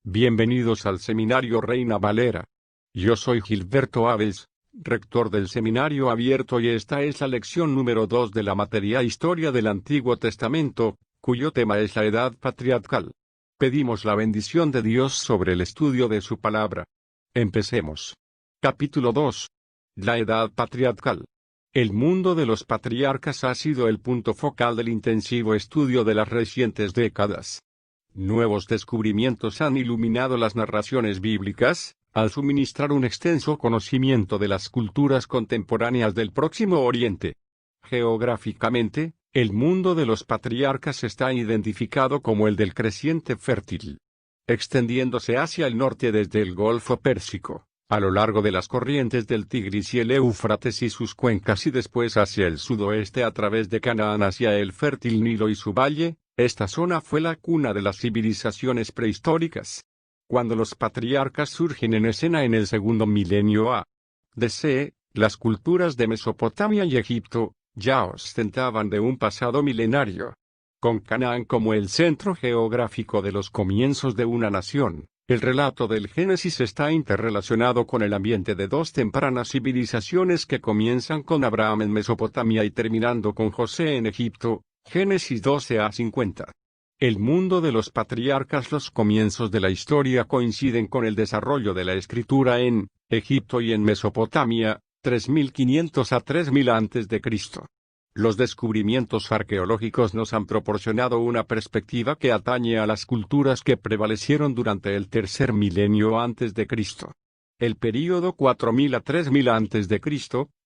Bienvenidos al Seminario Reina Valera. Yo soy Gilberto Abels, rector del Seminario Abierto, y esta es la lección número 2 de la materia Historia del Antiguo Testamento, cuyo tema es la Edad Patriarcal. Pedimos la bendición de Dios sobre el estudio de su palabra. Empecemos. Capítulo 2. La Edad Patriarcal. El mundo de los patriarcas ha sido el punto focal del intensivo estudio de las recientes décadas. Nuevos descubrimientos han iluminado las narraciones bíblicas, al suministrar un extenso conocimiento de las culturas contemporáneas del Próximo Oriente. Geográficamente, el mundo de los patriarcas está identificado como el del creciente fértil, extendiéndose hacia el norte desde el Golfo Pérsico, a lo largo de las corrientes del Tigris y el Éufrates y sus cuencas, y después hacia el sudoeste a través de Canaán hacia el fértil Nilo y su valle. Esta zona fue la cuna de las civilizaciones prehistóricas. Cuando los patriarcas surgen en escena en el segundo milenio a.C., las culturas de Mesopotamia y Egipto ya ostentaban de un pasado milenario. Con Canaán como el centro geográfico de los comienzos de una nación, el relato del Génesis está interrelacionado con el ambiente de dos tempranas civilizaciones que comienzan con Abraham en Mesopotamia y terminando con José en Egipto. Génesis 12 a 50. El mundo de los patriarcas. Los comienzos de la historia coinciden con el desarrollo de la escritura en Egipto y en Mesopotamia, 3500 a 3000 a.C. Los descubrimientos arqueológicos nos han proporcionado una perspectiva que atañe a las culturas que prevalecieron durante el tercer milenio antes de Cristo. El período 4000 a 3000 a.C.,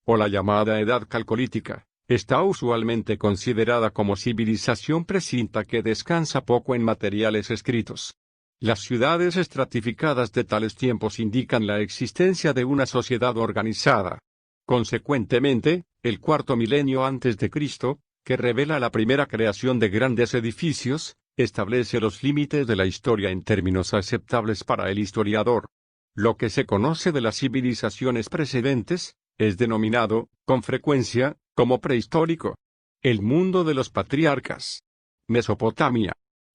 o la llamada Edad Calcolítica, está usualmente considerada como civilización precinta que descansa poco en materiales escritos. Las ciudades estratificadas de tales tiempos indican la existencia de una sociedad organizada. Consecuentemente, el cuarto milenio antes de Cristo, que revela la primera creación de grandes edificios, establece los límites de la historia en términos aceptables para el historiador. Lo que se conoce de las civilizaciones precedentes es denominado, con frecuencia, como prehistórico. El mundo de los patriarcas. Mesopotamia.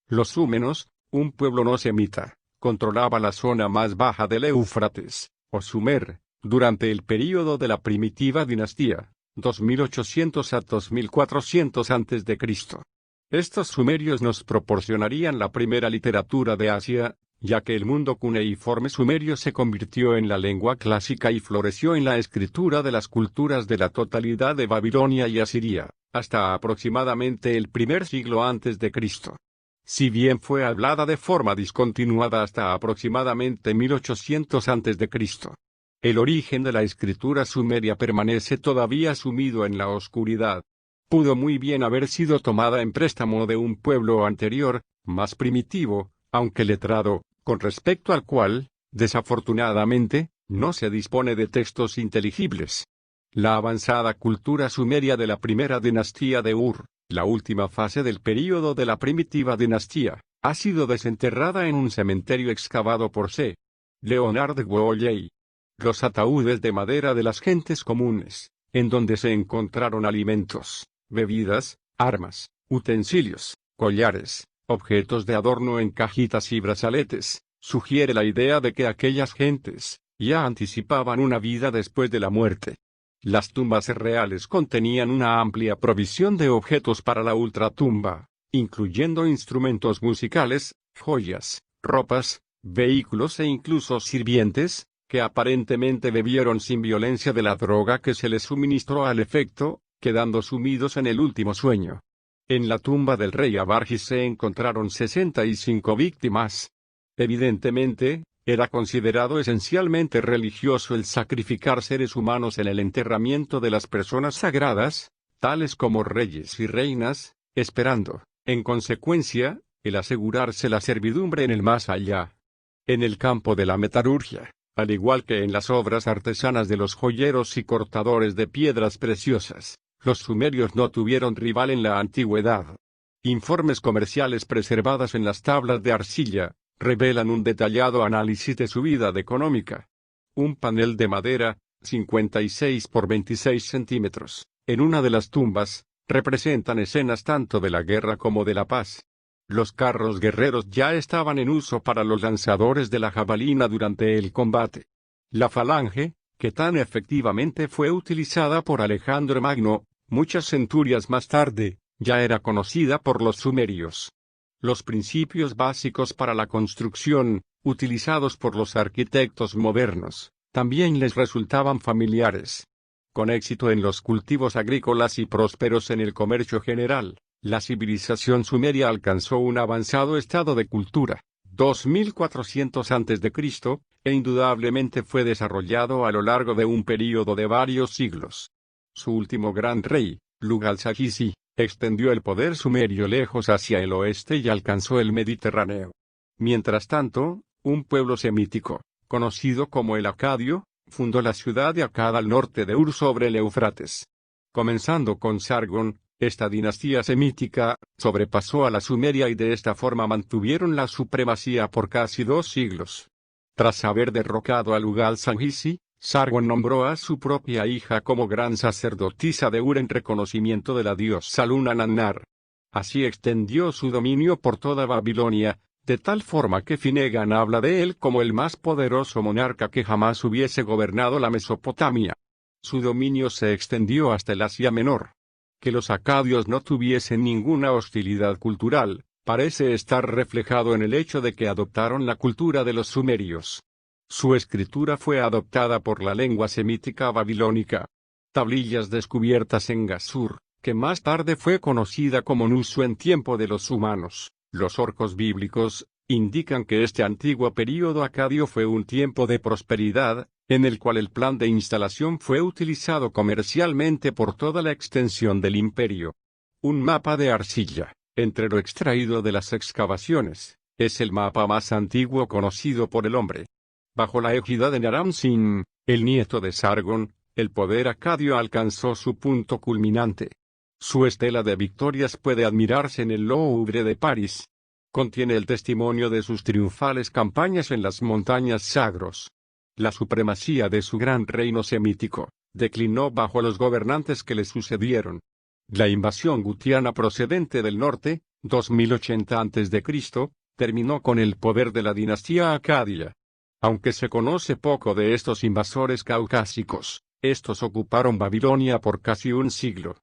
Los súmenos, un pueblo no semita, controlaba la zona más baja del Éufrates, o Sumer, durante el período de la primitiva dinastía, 2800 a 2400 a.C. Estos sumerios nos proporcionarían la primera literatura de Asia, ya que el mundo cuneiforme sumerio se convirtió en la lengua clásica y floreció en la escritura de las culturas de la totalidad de Babilonia y Asiria, hasta aproximadamente el primer siglo antes de Cristo. Si bien fue hablada de forma discontinuada hasta aproximadamente 1800 a.C., el origen de la escritura sumeria permanece todavía sumido en la oscuridad. Pudo muy bien haber sido tomada en préstamo de un pueblo anterior, más primitivo, aunque letrado, con respecto al cual, desafortunadamente, no se dispone de textos inteligibles. La avanzada cultura sumeria de la primera dinastía de Ur, la última fase del período de la primitiva dinastía, ha sido desenterrada en un cementerio excavado por C. Leonard Woolley. Los ataúdes de madera de las gentes comunes, en donde se encontraron alimentos, bebidas, armas, utensilios, collares, objetos de adorno en cajitas y brazaletes, sugiere la idea de que aquellas gentes ya anticipaban una vida después de la muerte. Las tumbas reales contenían una amplia provisión de objetos para la ultratumba, incluyendo instrumentos musicales, joyas, ropas, vehículos e incluso sirvientes, que aparentemente bebieron sin violencia de la droga que se les suministró al efecto, quedando sumidos en el último sueño. En la tumba del rey Abargis se encontraron 65 víctimas. Evidentemente, era considerado esencialmente religioso el sacrificar seres humanos en el enterramiento de las personas sagradas, tales como reyes y reinas, esperando, en consecuencia, el asegurarse la servidumbre en el más allá. En el campo de la metalurgia, al igual que en las obras artesanas de los joyeros y cortadores de piedras preciosas, los sumerios no tuvieron rival en la antigüedad. Informes comerciales preservados en las tablas de arcilla revelan un detallado análisis de su vida económica. Un panel de madera, 56 por 26 centímetros, en una de las tumbas, representan escenas tanto de la guerra como de la paz. Los carros guerreros ya estaban en uso para los lanzadores de la jabalina durante el combate. La falange, que tan efectivamente fue utilizada por Alejandro Magno, muchas centurias más tarde, ya era conocida por los sumerios. Los principios básicos para la construcción, utilizados por los arquitectos modernos, también les resultaban familiares. Con éxito en los cultivos agrícolas y prósperos en el comercio general, la civilización sumeria alcanzó un avanzado estado de cultura, 2400 a.C., e indudablemente fue desarrollado a lo largo de un período de varios siglos. Su último gran rey, Lugal-Sahizi, extendió el poder sumerio lejos hacia el oeste y alcanzó el Mediterráneo. Mientras tanto, un pueblo semítico, conocido como el Acadio, fundó la ciudad de Akkad al norte de Ur sobre el Éufrates. Comenzando con Sargón, esta dinastía semítica sobrepasó a la sumeria y de esta forma mantuvieron la supremacía por casi 2 siglos. Tras haber derrocado a Lugal-Sahizi, Sargón nombró a su propia hija como gran sacerdotisa de Ur en reconocimiento de la diosa luna Nannar. Así extendió su dominio por toda Babilonia, de tal forma que Finnegan habla de él como el más poderoso monarca que jamás hubiese gobernado la Mesopotamia. Su dominio se extendió hasta el Asia Menor. Que los acadios no tuviesen ninguna hostilidad cultural, parece estar reflejado en el hecho de que adoptaron la cultura de los sumerios. Su escritura fue adoptada por la lengua semítica babilónica. Tablillas descubiertas en Gasur, que más tarde fue conocida como Nusu en tiempo de los humanos, los orcos bíblicos, indican que este antiguo período acadio fue un tiempo de prosperidad, en el cual el plan de instalación fue utilizado comercialmente por toda la extensión del imperio. Un mapa de arcilla, entre lo extraído de las excavaciones, es el mapa más antiguo conocido por el hombre. Bajo la égida de Naram-Sin, el nieto de Sargón, el poder acadio alcanzó su punto culminante. Su estela de victorias puede admirarse en el Louvre de París. Contiene el testimonio de sus triunfales campañas en las montañas Zagros. La supremacía de su gran reino semítico declinó bajo los gobernantes que le sucedieron. La invasión gutiana procedente del norte, 2080 a.C., terminó con el poder de la dinastía acadia. Aunque se conoce poco de estos invasores caucásicos, estos ocuparon Babilonia por casi un siglo.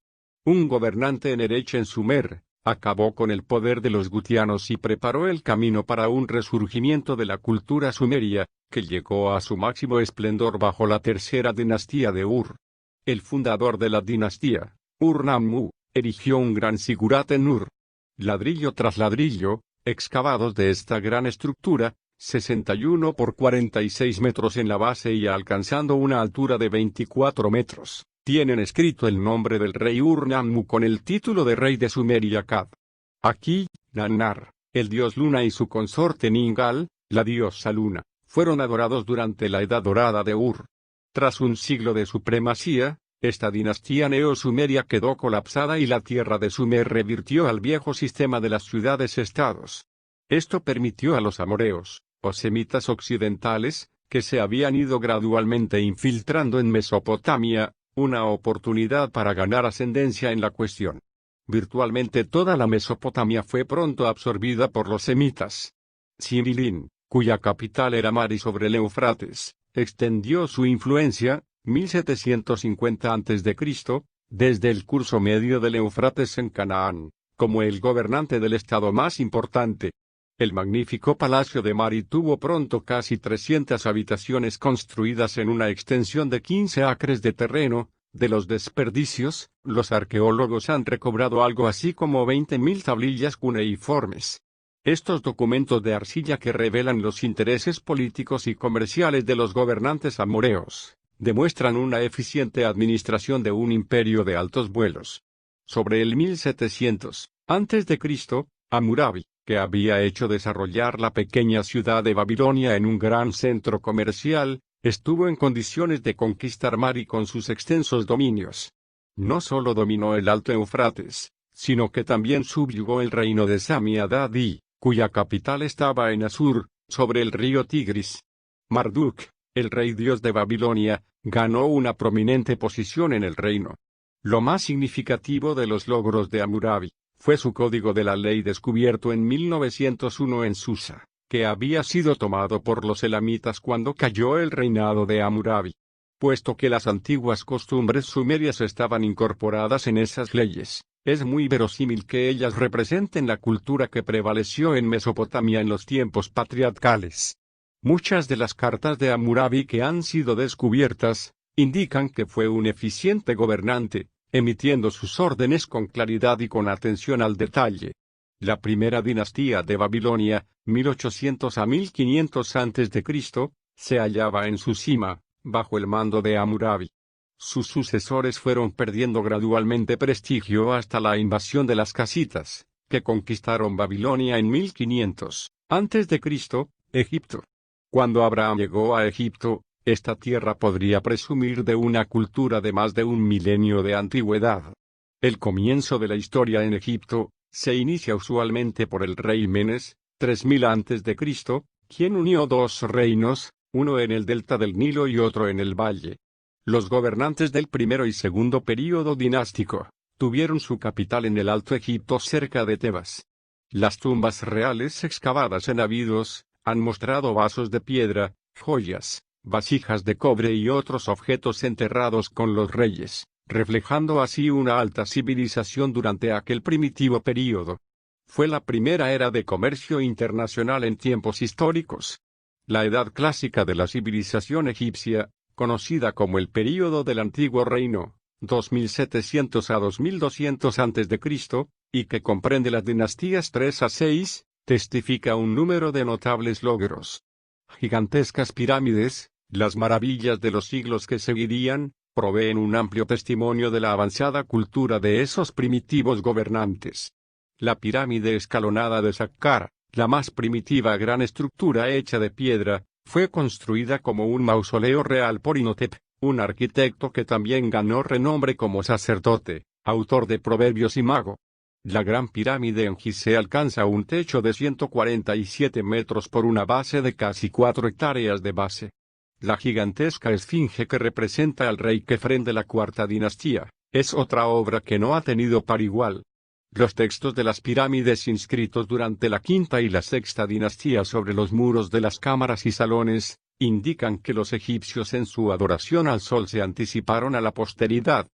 Un gobernante en Erech en Sumer acabó con el poder de los gutianos y preparó el camino para un resurgimiento de la cultura sumeria, que llegó a su máximo esplendor bajo la tercera dinastía de Ur. El fundador de la dinastía, Ur-Nammu, erigió un gran sigurat en Ur. Ladrillo tras ladrillo, excavados de esta gran estructura, 61 por 46 metros en la base y alcanzando una altura de 24 metros, tienen escrito el nombre del rey Ur-Nammu con el título de rey de Sumeria Akkad. Aquí, Nannar, el dios luna y su consorte Ningal, la diosa luna, fueron adorados durante la Edad Dorada de Ur. Tras un siglo de supremacía, esta dinastía neo-sumeria quedó colapsada y la tierra de Sumer revirtió al viejo sistema de las ciudades-estados. Esto permitió a los amoreos, o semitas occidentales, que se habían ido gradualmente infiltrando en Mesopotamia, una oportunidad para ganar ascendencia en la cuestión. Virtualmente toda la Mesopotamia fue pronto absorbida por los semitas. Sinilín, cuya capital era Mari sobre el Éufrates, extendió su influencia, 1750 a.C., desde el curso medio del Éufrates en Canaán, como el gobernante del estado más importante. El magnífico palacio de Mari tuvo pronto casi 300 habitaciones construidas en una extensión de 15 acres de terreno. De los desperdicios, los arqueólogos han recobrado algo así como 20.000 tablillas cuneiformes. Estos documentos de arcilla que revelan los intereses políticos y comerciales de los gobernantes amoreos, demuestran una eficiente administración de un imperio de altos vuelos. Sobre el 1700 a.C., Hammurabi, que había hecho desarrollar la pequeña ciudad de Babilonia en un gran centro comercial, estuvo en condiciones de conquistar Mari con sus extensos dominios. No solo dominó el Alto Éufrates, sino que también subyugó el reino de Sami-Adad-I, cuya capital estaba en Asur, sobre el río Tigris. Marduk, el rey dios de Babilonia, ganó una prominente posición en el reino. Lo más significativo de los logros de Hammurabi Fue su código de la ley descubierto en 1901 en Susa, que había sido tomado por los elamitas cuando cayó el reinado de Hammurabi. Puesto que las antiguas costumbres sumerias estaban incorporadas en esas leyes, es muy verosímil que ellas representen la cultura que prevaleció en Mesopotamia en los tiempos patriarcales. Muchas de las cartas de Hammurabi que han sido descubiertas, indican que fue un eficiente gobernante, emitiendo sus órdenes con claridad y con atención al detalle. La primera dinastía de Babilonia, 1800 a 1500 a.C., se hallaba en su cima, bajo el mando de Hammurabi. Sus sucesores fueron perdiendo gradualmente prestigio hasta la invasión de las casitas, que conquistaron Babilonia en 1500 a.C., Egipto. Cuando Abraham llegó a Egipto, esta tierra podría presumir de una cultura de más de un milenio de antigüedad. El comienzo de la historia en Egipto se inicia usualmente por el rey Menes, 3000 a.C., quien unió dos reinos, uno en el delta del Nilo y otro en el valle. Los gobernantes del primero y segundo período dinástico tuvieron su capital en el Alto Egipto cerca de Tebas. Las tumbas reales excavadas en Abidos han mostrado vasos de piedra, joyas, vasijas de cobre y otros objetos enterrados con los reyes, reflejando así una alta civilización durante aquel primitivo período. Fue la primera era de comercio internacional en tiempos históricos. La edad clásica de la civilización egipcia, conocida como el período del Antiguo Reino, 2700 a 2200 a.C., y que comprende las dinastías 3 a 6, testifica un número de notables logros. Gigantescas pirámides, las maravillas de los siglos que seguirían, proveen un amplio testimonio de la avanzada cultura de esos primitivos gobernantes. La pirámide escalonada de Saqqara, la más primitiva gran estructura hecha de piedra, fue construida como un mausoleo real por Imhotep, un arquitecto que también ganó renombre como sacerdote, autor de proverbios y mago. La Gran Pirámide en Gizeh alcanza un techo de 147 metros por una base de casi 4 hectáreas de base. La gigantesca esfinge que representa al rey Kefren de la cuarta dinastía, es otra obra que no ha tenido par igual. Los textos de las pirámides inscritos durante la quinta y la sexta dinastía sobre los muros de las cámaras y salones, indican que los egipcios en su adoración al sol se anticiparon a la posteridad.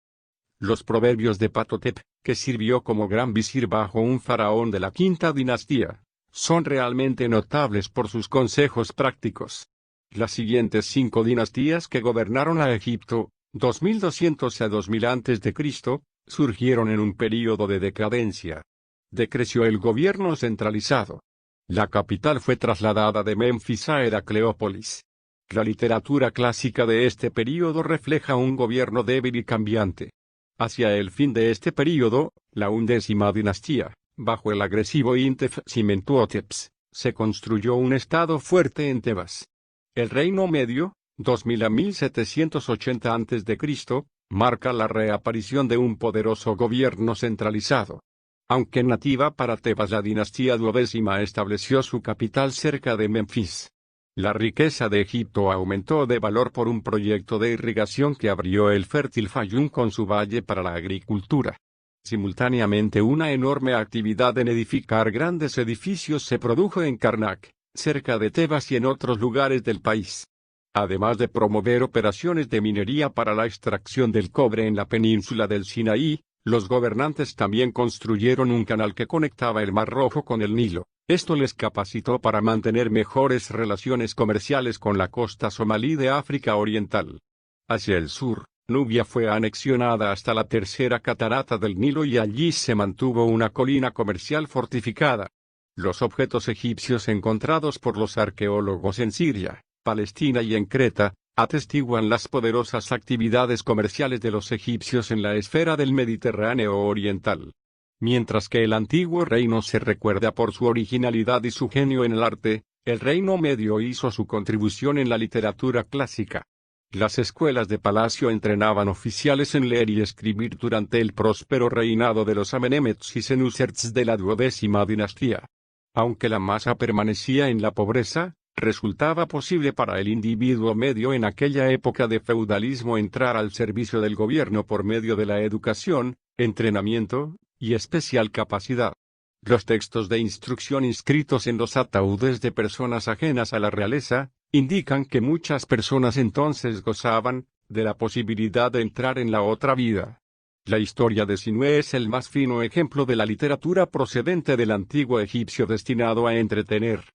Los proverbios de Patotep, que sirvió como gran visir bajo un faraón de la quinta dinastía, son realmente notables por sus consejos prácticos. Las siguientes 5 dinastías que gobernaron a Egipto, 2200 a 2000 a.C., surgieron en un período de decadencia. Decreció el gobierno centralizado. La capital fue trasladada de Memphis a Heracleópolis. La literatura clásica de este período refleja un gobierno débil y cambiante. Hacia el fin de este período, la 11ª dinastía, bajo el agresivo Intef-Simentuoteps, se construyó un estado fuerte en Tebas. El Reino Medio, 2000 a 1780 a.C., marca la reaparición de un poderoso gobierno centralizado. Aunque nativa para Tebas, la dinastía 12ª estableció su capital cerca de Memphis. La riqueza de Egipto aumentó de valor por un proyecto de irrigación que abrió el fértil Fayum con su valle para la agricultura. Simultáneamente, una enorme actividad en edificar grandes edificios se produjo en Karnak, cerca de Tebas y en otros lugares del país. Además de promover operaciones de minería para la extracción del cobre en la península del Sinaí, los gobernantes también construyeron un canal que conectaba el Mar Rojo con el Nilo. Esto les capacitó para mantener mejores relaciones comerciales con la costa somalí de África Oriental. Hacia el sur, Nubia fue anexionada hasta la tercera catarata del Nilo y allí se mantuvo una colina comercial fortificada. Los objetos egipcios encontrados por los arqueólogos en Siria, Palestina y en Creta, atestiguan las poderosas actividades comerciales de los egipcios en la esfera del Mediterráneo oriental. Mientras que el antiguo reino se recuerda por su originalidad y su genio en el arte, el Reino Medio hizo su contribución en la literatura clásica. Las escuelas de palacio entrenaban oficiales en leer y escribir durante el próspero reinado de los Amenemets y Senuserts de la 12ª dinastía. Aunque la masa permanecía en la pobreza, resultaba posible para el individuo medio en aquella época de feudalismo entrar al servicio del gobierno por medio de la educación, entrenamiento y especial capacidad. Los textos de instrucción inscritos en los ataúdes de personas ajenas a la realeza, indican que muchas personas entonces gozaban de la posibilidad de entrar en la otra vida. La historia de Sinué es el más fino ejemplo de la literatura procedente del antiguo egipcio destinado a entretener.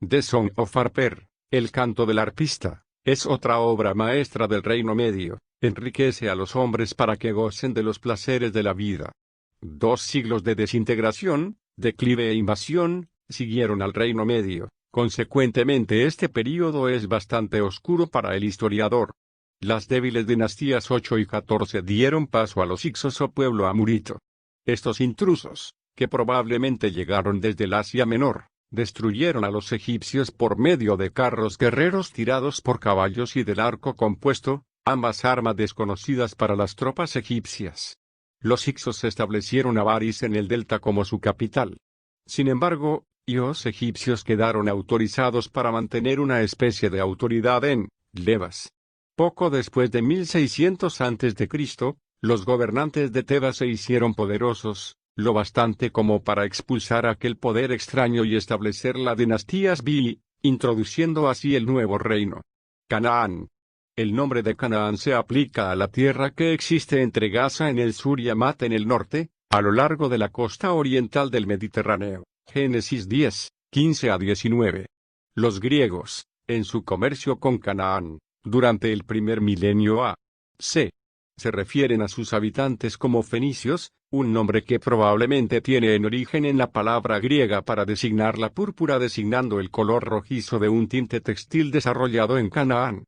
The Song of Harper, el canto del arpista, es otra obra maestra del Reino Medio, enriquece a los hombres para que gocen de los placeres de la vida. 2 siglos de desintegración, declive e invasión, siguieron al Reino Medio, consecuentemente este período es bastante oscuro para el historiador. Las débiles dinastías 8 y 14 dieron paso a los Hicsos o pueblo amurito. Estos intrusos, que probablemente llegaron desde el Asia Menor, destruyeron a los egipcios por medio de carros guerreros tirados por caballos y del arco compuesto, ambas armas desconocidas para las tropas egipcias. Los Hicsos establecieron a Baris en el delta como su capital. Sin embargo, los egipcios quedaron autorizados para mantener una especie de autoridad en Tebas. Poco después de 1600 a.C., los gobernantes de Tebas se hicieron poderosos, lo bastante como para expulsar aquel poder extraño y establecer la dinastía Asbi, introduciendo así el nuevo reino. Canaán. El nombre de Canaán se aplica a la tierra que existe entre Gaza en el sur y Hamat en el norte, a lo largo de la costa oriental del Mediterráneo. Génesis 10, 15 a 19. Los griegos, en su comercio con Canaán, durante el primer milenio a.C., se refieren a sus habitantes como fenicios, un nombre que probablemente tiene en origen en la palabra griega para designar la púrpura designando el color rojizo de un tinte textil desarrollado en Canaán.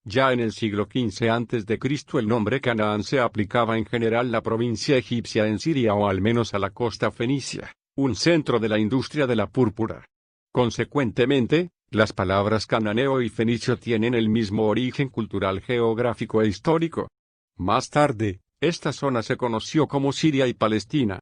Ya en el siglo XV a.C. el nombre Canaán se aplicaba en general a la provincia egipcia en Siria o al menos a la costa fenicia, un centro de la industria de la púrpura. Consecuentemente, las palabras cananeo y fenicio tienen el mismo origen cultural, geográfico e histórico. Más tarde, esta zona se conoció como Siria y Palestina.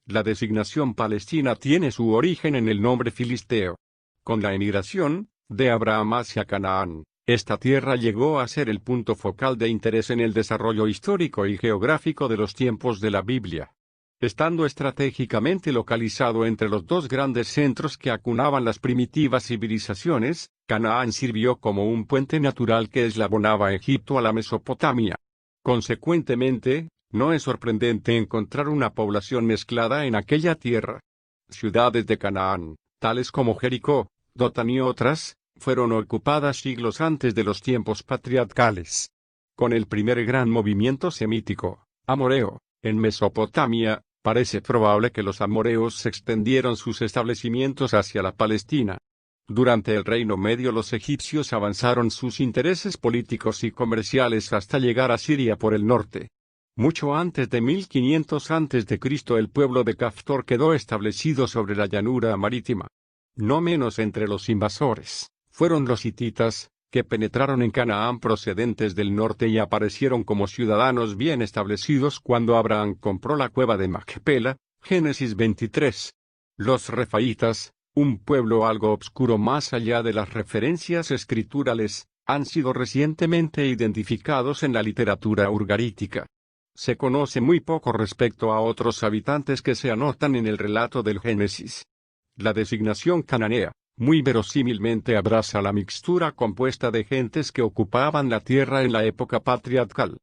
La designación Palestina tiene su origen en el nombre filisteo. Con la emigración de Abraham hacia Canaán, esta tierra llegó a ser el punto focal de interés en el desarrollo histórico y geográfico de los tiempos de la Biblia. Estando estratégicamente localizado entre los dos grandes centros que acunaban las primitivas civilizaciones, Canaán sirvió como un puente natural que eslabonaba Egipto a la Mesopotamia. Consecuentemente, no es sorprendente encontrar una población mezclada en aquella tierra. Ciudades de Canaán, tales como Jericó, Dotán y otras, fueron ocupadas siglos antes de los tiempos patriarcales. Con el primer gran movimiento semítico, amoreo, en Mesopotamia, parece probable que los amoreos extendieron sus establecimientos hacia la Palestina. Durante el Reino Medio los egipcios avanzaron sus intereses políticos y comerciales hasta llegar a Siria por el norte. Mucho antes de 1500 a.C. el pueblo de Caftor quedó establecido sobre la llanura marítima. No menos entre los invasores, fueron los hititas, que penetraron en Canaán procedentes del norte y aparecieron como ciudadanos bien establecidos cuando Abraham compró la cueva de Macpela, Génesis 23. Los refaitas, un pueblo algo obscuro más allá de las referencias escriturales, han sido recientemente identificados en la literatura urgarítica. Se conoce muy poco respecto a otros habitantes que se anotan en el relato del Génesis. La designación cananea, muy verosímilmente abraza la mixtura compuesta de gentes que ocupaban la tierra en la época patriarcal.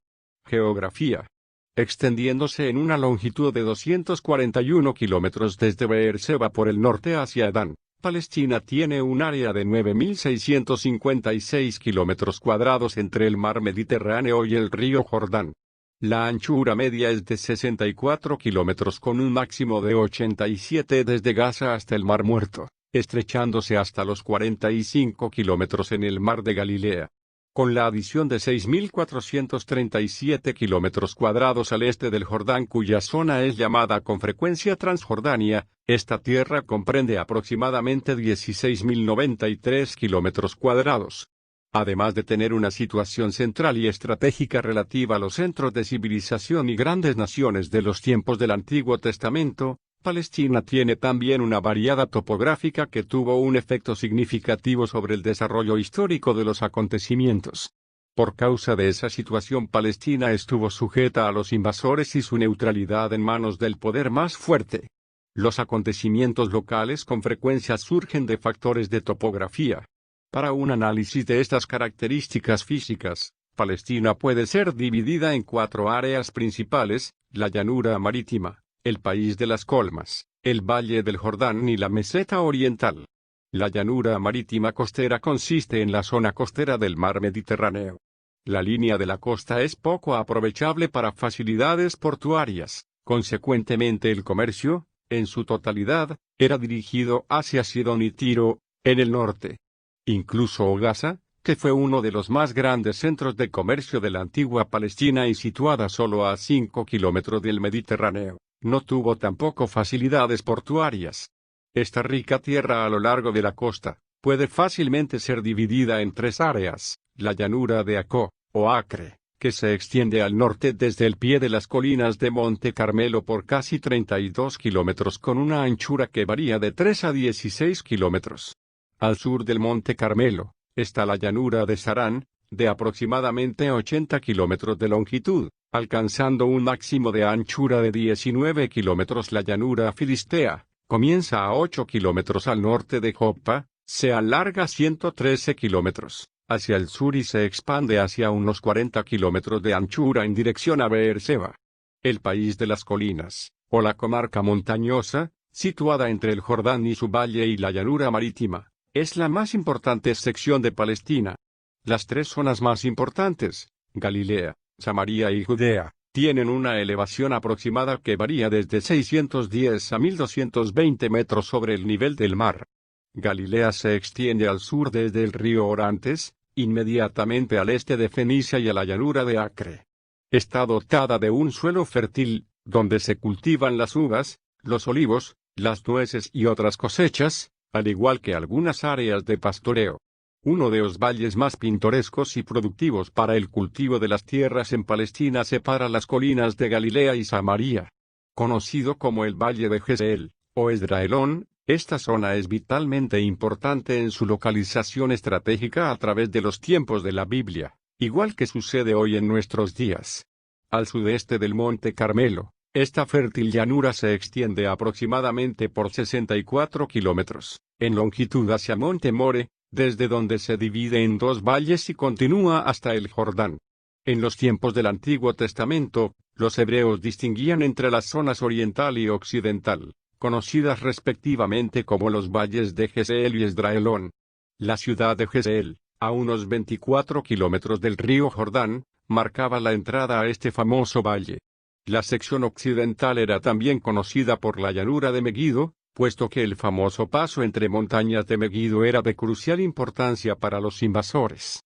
Geografía. Extendiéndose en una longitud de 241 kilómetros desde Beerseba por el norte hacia Adán, Palestina tiene un área de 9.656 kilómetros cuadrados entre el mar Mediterráneo y el río Jordán. La anchura media es de 64 kilómetros con un máximo de 87 desde Gaza hasta el Mar Muerto, estrechándose hasta los 45 kilómetros en el Mar de Galilea. Con la adición de 6.437 kilómetros cuadrados al este del Jordán, cuya zona es llamada con frecuencia Transjordania, esta tierra comprende aproximadamente 16.093 kilómetros cuadrados. Además de tener una situación central y estratégica relativa a los centros de civilización y grandes naciones de los tiempos del Antiguo Testamento, Palestina tiene también una variada topográfica que tuvo un efecto significativo sobre el desarrollo histórico de los acontecimientos. Por causa de esa situación, Palestina estuvo sujeta a los invasores y su neutralidad en manos del poder más fuerte. Los acontecimientos locales con frecuencia surgen de factores de topografía. Para un análisis de estas características físicas, Palestina puede ser dividida en 4 áreas principales: la llanura marítima, el país de las colmas, el valle del Jordán y la meseta oriental. La llanura marítima costera consiste en la zona costera del mar Mediterráneo. La línea de la costa es poco aprovechable para facilidades portuarias, consecuentemente el comercio, en su totalidad, era dirigido hacia Sidón y Tiro, en el norte. Incluso Gaza, que fue uno de los más grandes centros de comercio de la antigua Palestina y situada solo a 5 kilómetros del Mediterráneo, no tuvo tampoco facilidades portuarias. Esta rica tierra a lo largo de la costa, puede fácilmente ser dividida en 3 áreas: la llanura de Acó, o Acre, que se extiende al norte desde el pie de las colinas de Monte Carmelo por casi 32 kilómetros con una anchura que varía de 3 a 16 kilómetros. Al sur del Monte Carmelo, está la llanura de Sarán, de aproximadamente 80 kilómetros de longitud, alcanzando un máximo de anchura de 19 kilómetros. La llanura filistea comienza a 8 kilómetros al norte de Joppa, se alarga 113 kilómetros hacia el sur y se expande hacia unos 40 kilómetros de anchura en dirección a Beerseba. El país de las colinas, o la comarca montañosa, situada entre el Jordán y su valle y la llanura marítima, es la más importante sección de Palestina. Las 3 zonas más importantes, Galilea, Samaria y Judea, tienen una elevación aproximada que varía desde 610 a 1220 metros sobre el nivel del mar. Galilea se extiende al sur desde el río Orantes, inmediatamente al este de Fenicia y a la llanura de Acre. Está dotada de un suelo fértil, donde se cultivan las uvas, los olivos, las nueces y otras cosechas, al igual que algunas áreas de pastoreo. Uno de los valles más pintorescos y productivos para el cultivo de las tierras en Palestina separa las colinas de Galilea y Samaria. Conocido como el Valle de Jezreel, o Esdraelón, esta zona es vitalmente importante en su localización estratégica a través de los tiempos de la Biblia, igual que sucede hoy en nuestros días. Al sudeste del Monte Carmelo, esta fértil llanura se extiende aproximadamente por 64 kilómetros, en longitud hacia Monte More, desde donde se divide en 2 valles y continúa hasta el Jordán. En los tiempos del Antiguo Testamento, los hebreos distinguían entre las zonas oriental y occidental, conocidas respectivamente como los valles de Jezreel y Esdraelón. La ciudad de Jezreel, a unos 24 kilómetros del río Jordán, marcaba la entrada a este famoso valle. La sección occidental era también conocida por la llanura de Megido, puesto que el famoso paso entre montañas de Megido era de crucial importancia para los invasores.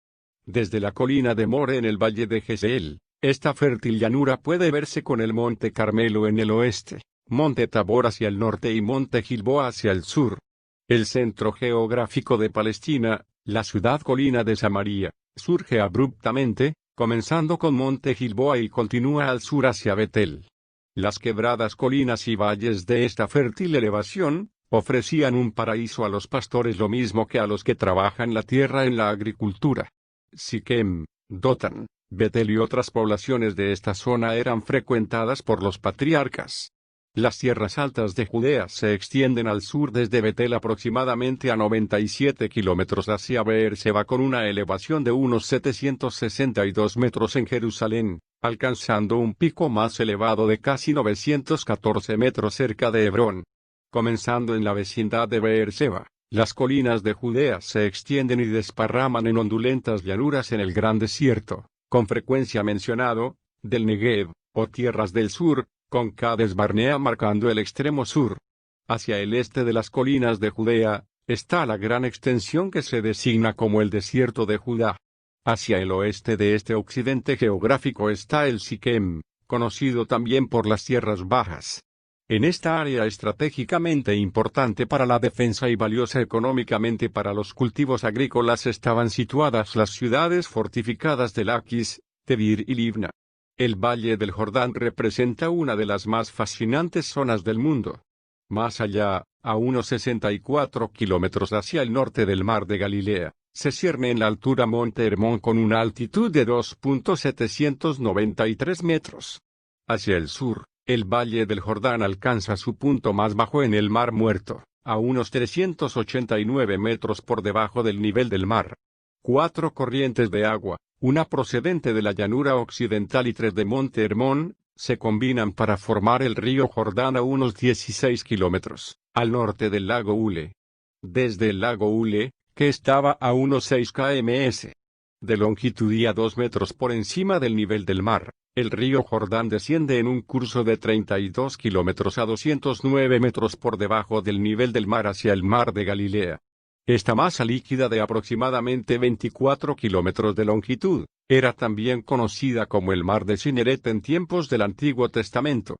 Desde la colina de More en el valle de Jezreel, esta fértil llanura puede verse con el Monte Carmelo en el oeste, Monte Tabor hacia el norte y Monte Gilboa hacia el sur. El centro geográfico de Palestina, la ciudad colina de Samaria, surge abruptamente, comenzando con Monte Gilboa y continúa al sur hacia Betel. Las quebradas colinas y valles de esta fértil elevación, ofrecían un paraíso a los pastores lo mismo que a los que trabajan la tierra en la agricultura. Siquem, Dotán, Betel y otras poblaciones de esta zona eran frecuentadas por los patriarcas. Las tierras altas de Judea se extienden al sur desde Betel aproximadamente a 97 kilómetros hacia Beerseba con una elevación de unos 762 metros en Jerusalén, alcanzando un pico más elevado de casi 914 metros cerca de Hebrón. Comenzando en la vecindad de Beerseba, las colinas de Judea se extienden y desparraman en ondulentas llanuras en el gran desierto, con frecuencia mencionado, del Negev, o tierras del sur, con Cades Barnea marcando el extremo sur. Hacia el este de las colinas de Judea, está la gran extensión que se designa como el desierto de Judá. Hacia el oeste de este occidente geográfico está el Siquem, conocido también por las tierras bajas. En esta área estratégicamente importante para la defensa y valiosa económicamente para los cultivos agrícolas estaban situadas las ciudades fortificadas de Laquis, Debir y Libna. El Valle del Jordán representa una de las más fascinantes zonas del mundo. Más allá, a unos 64 kilómetros hacia el norte del mar de Galilea, Se cierne en la altura Monte Hermón con una altitud de 2.793 metros. Hacia el sur, el Valle del Jordán alcanza su punto más bajo en el Mar Muerto, a unos 389 metros por debajo del nivel del mar. 4 corrientes de agua, una procedente de la llanura occidental y 3 de Monte Hermón, se combinan para formar el río Jordán a unos 16 kilómetros, al norte del lago Ule. Desde el lago Ule, que estaba a unos 6 km de longitud y a 2 metros por encima del nivel del mar, el río Jordán desciende en un curso de 32 kilómetros a 209 metros por debajo del nivel del mar hacia el mar de Galilea. Esta masa líquida de aproximadamente 24 kilómetros de longitud, era también conocida como el mar de Cineret en tiempos del Antiguo Testamento.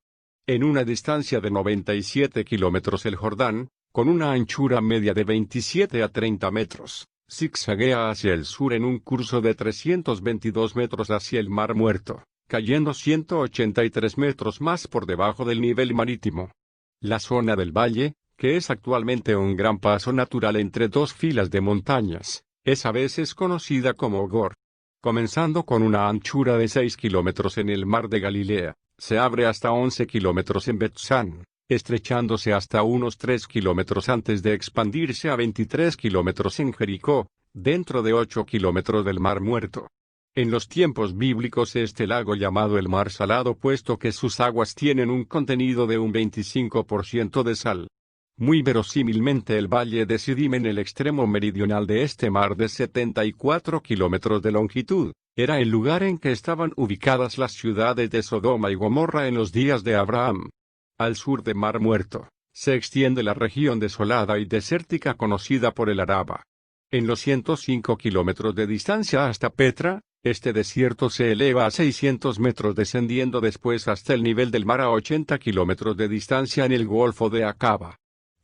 En una distancia de 97 kilómetros el Jordán, con una anchura media de 27 a 30 metros, zigzaguea hacia el sur en un curso de 322 metros hacia el Mar Muerto, cayendo 183 metros más por debajo del nivel marítimo. La zona del valle, que es actualmente un gran paso natural entre dos filas de montañas, es a veces conocida como Gor. Comenzando con una anchura de 6 kilómetros en el mar de Galilea, se abre hasta 11 kilómetros en Betzán, estrechándose hasta unos 3 kilómetros antes de expandirse a 23 kilómetros en Jericó, dentro de 8 kilómetros del Mar Muerto. En los tiempos bíblicos este lago llamado el Mar Salado puesto que sus aguas tienen un contenido de un 25% de sal. Muy verosímilmente el valle de Sidim en el extremo meridional de este mar de 74 kilómetros de longitud, era el lugar en que estaban ubicadas las ciudades de Sodoma y Gomorra en los días de Abraham. Al sur de Mar Muerto, se extiende la región desolada y desértica conocida por el Araba. En los 105 kilómetros de distancia hasta Petra, este desierto se eleva a 600 metros descendiendo después hasta el nivel del mar a 80 kilómetros de distancia en el Golfo de Acaba.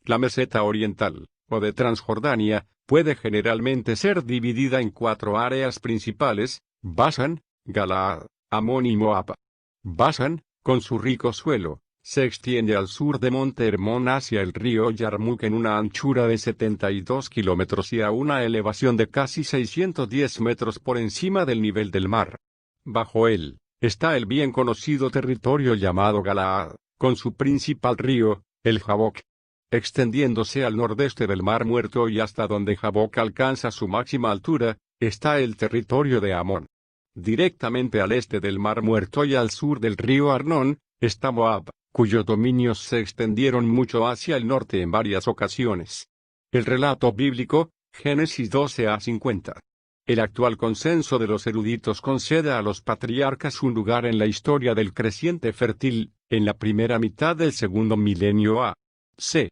La meseta oriental, o de Transjordania, puede generalmente ser dividida en 4 áreas principales: Basán, Galaad, Amón y Moab. Basán, con su rico suelo, se extiende al sur de Monte Hermón hacia el río Yarmuk en una anchura de 72 kilómetros y a una elevación de casi 610 metros por encima del nivel del mar. Bajo él, está el bien conocido territorio llamado Galaad, con su principal río, el Jabok. Extendiéndose al nordeste del Mar Muerto y hasta donde Jabok alcanza su máxima altura, está el territorio de Amón. Directamente al este del Mar Muerto y al sur del río Arnón, está Moab, cuyos dominios se extendieron mucho hacia el norte en varias ocasiones. El relato bíblico, Génesis 12 a 50. El actual consenso de los eruditos concede a los patriarcas un lugar en la historia del creciente fértil, en la primera mitad del segundo milenio a.C.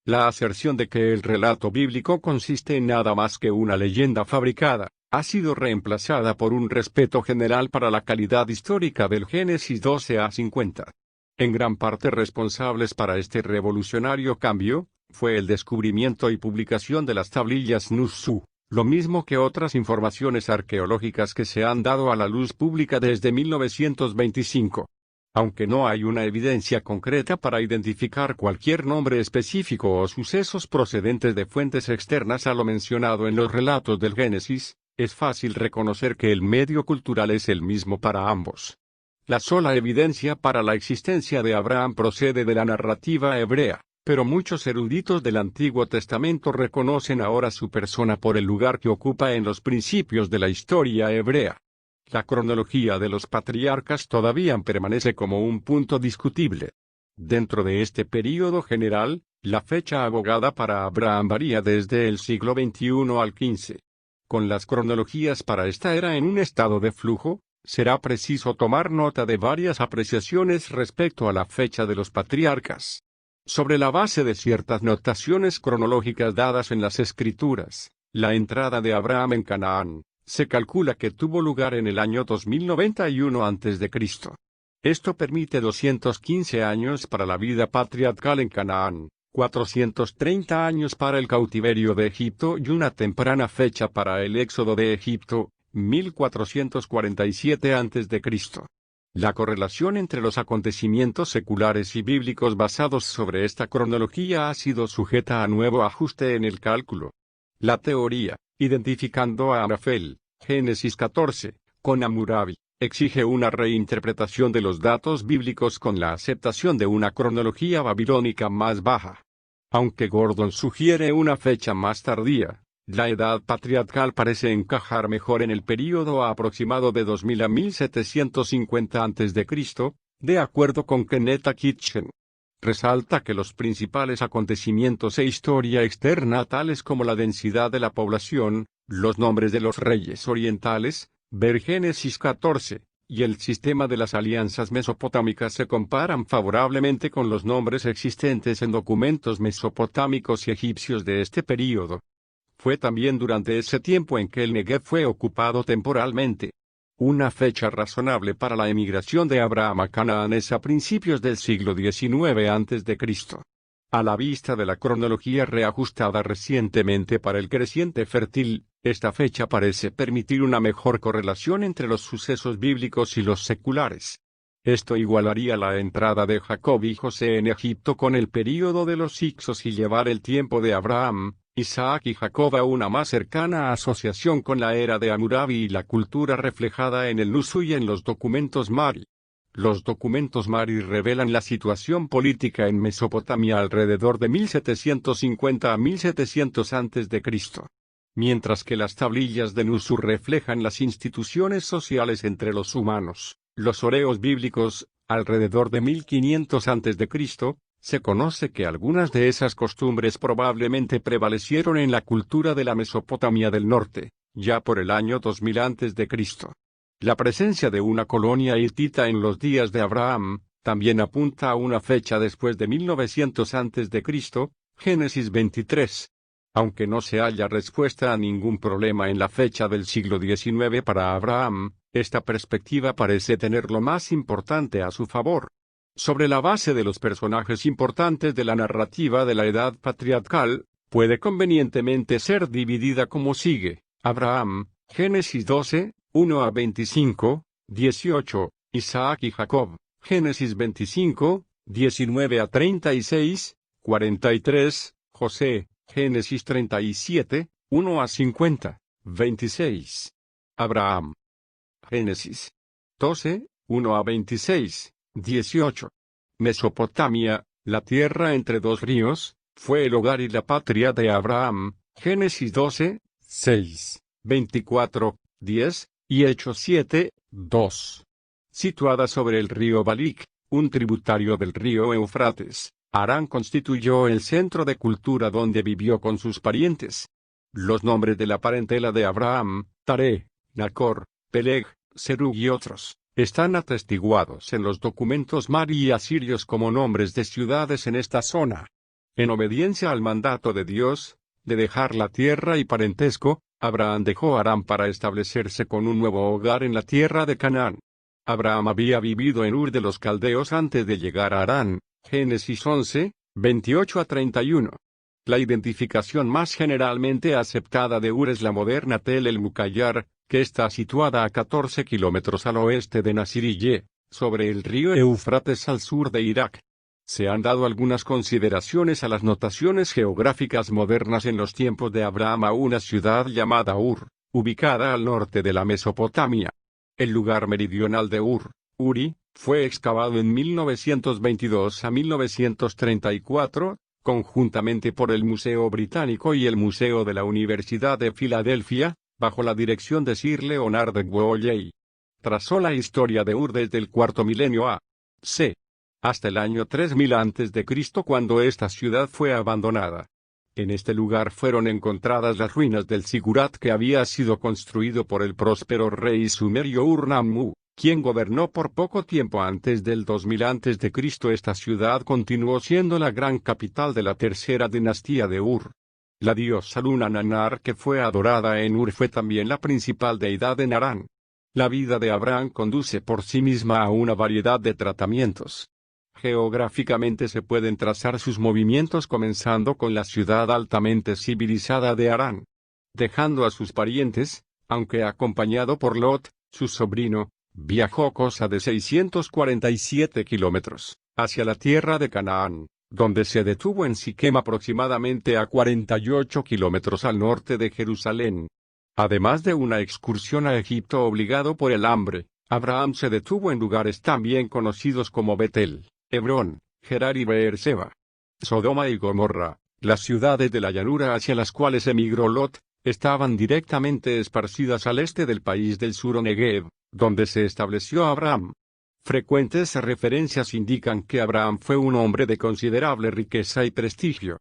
La aserción de que el relato bíblico consiste en nada más que una leyenda fabricada, ha sido reemplazada por un respeto general para la calidad histórica del Génesis 12 a 50. En gran parte responsables para este revolucionario cambio, fue el descubrimiento y publicación de las tablillas Nussu, lo mismo que otras informaciones arqueológicas que se han dado a la luz pública desde 1925. Aunque no hay una evidencia concreta para identificar cualquier nombre específico o sucesos procedentes de fuentes externas a lo mencionado en los relatos del Génesis, es fácil reconocer que el medio cultural es el mismo para ambos. La sola evidencia para la existencia de Abraham procede de la narrativa hebrea, pero muchos eruditos del Antiguo Testamento reconocen ahora su persona por el lugar que ocupa en los principios de la historia hebrea. La cronología de los patriarcas todavía permanece como un punto discutible. Dentro de este período general, la fecha abogada para Abraham varía desde el siglo XXI al XV. Con las cronologías para esta era en un estado de flujo, será preciso tomar nota de varias apreciaciones respecto a la fecha de los patriarcas. Sobre la base de ciertas notaciones cronológicas dadas en las Escrituras, la entrada de Abraham en Canaán se calcula que tuvo lugar en el año 2091 a.C. Esto permite 215 años para la vida patriarcal en Canaán, 430 años para el cautiverio de Egipto y una temprana fecha para el éxodo de Egipto, 1447 a.C. La correlación entre los acontecimientos seculares y bíblicos basados sobre esta cronología ha sido sujeta a nuevo ajuste en el cálculo. La teoría, identificando a Amrafel, Génesis 14, con Hammurabi, exige una reinterpretación de los datos bíblicos con la aceptación de una cronología babilónica más baja. Aunque Gordon sugiere una fecha más tardía, la edad patriarcal parece encajar mejor en el período aproximado de 2000 a 1750 a.C., de acuerdo con Kenneth Kitchen. Resalta que los principales acontecimientos e historia externa, tales como la densidad de la población, los nombres de los reyes orientales, ver Génesis 14, y el sistema de las alianzas mesopotámicas se comparan favorablemente con los nombres existentes en documentos mesopotámicos y egipcios de este período. Fue también durante ese tiempo en que el Negev fue ocupado temporalmente. Una fecha razonable para la emigración de Abraham a Canaán es a principios del siglo XIX a.C. A la vista de la cronología reajustada recientemente para el creciente fértil, esta fecha parece permitir una mejor correlación entre los sucesos bíblicos y los seculares. Esto igualaría la entrada de Jacob y José en Egipto con el período de los Hicsos y llevar el tiempo de Abraham, Isaac y Jacob a una más cercana asociación con la era de Hammurabi y la cultura reflejada en el Nusu y en los documentos Mari. Los documentos Mari revelan la situación política en Mesopotamia alrededor de 1750 a 1700 a.C., mientras que las tablillas de Nusu reflejan las instituciones sociales entre los humanos. Los oreos bíblicos, alrededor de 1500 a.C., se conoce que algunas de esas costumbres probablemente prevalecieron en la cultura de la Mesopotamia del norte, ya por el año 2000 a.C. La presencia de una colonia hitita en los días de Abraham, también apunta a una fecha después de 1900 a.C., Génesis 23. Aunque no se halla respuesta a ningún problema en la fecha del siglo XIX para Abraham, esta perspectiva parece tener lo más importante a su favor. Sobre la base de los personajes importantes de la narrativa de la edad patriarcal, puede convenientemente ser dividida como sigue: Abraham, Génesis 12, 1 a 25, 18, Isaac y Jacob, Génesis 25, 19 a 36, 43, José, Génesis 37, 1 a 50, 26. Abraham. Génesis 12, 1 a 26, 18. Mesopotamia, la tierra entre dos ríos, fue el hogar y la patria de Abraham, Génesis 12, 6, 24, 10, y Hechos 7, 2. Situada sobre el río Balik, un tributario del río Eufrates, Harán constituyó el centro de cultura donde vivió con sus parientes. Los nombres de la parentela de Abraham, Taré, Nacor, Peleg, Serug y otros, están atestiguados en los documentos Mari y asirios como nombres de ciudades en esta zona. En obediencia al mandato de Dios, de dejar la tierra y parentesco, Abraham dejó Harán para establecerse con un nuevo hogar en la tierra de Canaán. Abraham había vivido en Ur de los Caldeos antes de llegar a Harán, Génesis 11, 28 a 31. La identificación más generalmente aceptada de Ur es la moderna Tel el Mukayar, que está situada a 14 kilómetros al oeste de Nasiriyeh, sobre el río Éufrates al sur de Irak. Se han dado algunas consideraciones a las notaciones geográficas modernas en los tiempos de Abraham a una ciudad llamada Ur, ubicada al norte de la Mesopotamia. El lugar meridional de Ur, Uri, fue excavado en 1922 a 1934, conjuntamente por el Museo Británico y el Museo de la Universidad de Filadelfia, bajo la dirección de Sir Leonard Woolley. Trazó la historia de Ur desde el cuarto milenio a.C. hasta el año 3000 a.C., cuando esta ciudad fue abandonada. En este lugar fueron encontradas las ruinas del Sigurat que había sido construido por el próspero rey sumerio Ur-Nammu, quien gobernó por poco tiempo antes del 2000 a.C. Esta ciudad continuó siendo la gran capital de la tercera dinastía de Ur. La diosa Luna Nanar que fue adorada en Ur fue también la principal deidad en Harán. La vida de Abraham conduce por sí misma a una variedad de tratamientos. Geográficamente se pueden trazar sus movimientos comenzando con la ciudad altamente civilizada de Harán. Dejando a sus parientes, aunque acompañado por Lot, su sobrino, viajó cosa de 647 kilómetros, hacia la tierra de Canaán, donde se detuvo en Siquem, aproximadamente a 48 kilómetros al norte de Jerusalén. Además de una excursión a Egipto obligado por el hambre, Abraham se detuvo en lugares también conocidos como Betel, Hebrón, Gerar y Beerseba. Sodoma y Gomorra, las ciudades de la llanura hacia las cuales emigró Lot, estaban directamente esparcidas al este del país del sur o Negev, donde se estableció Abraham. Frecuentes referencias indican que Abraham fue un hombre de considerable riqueza y prestigio.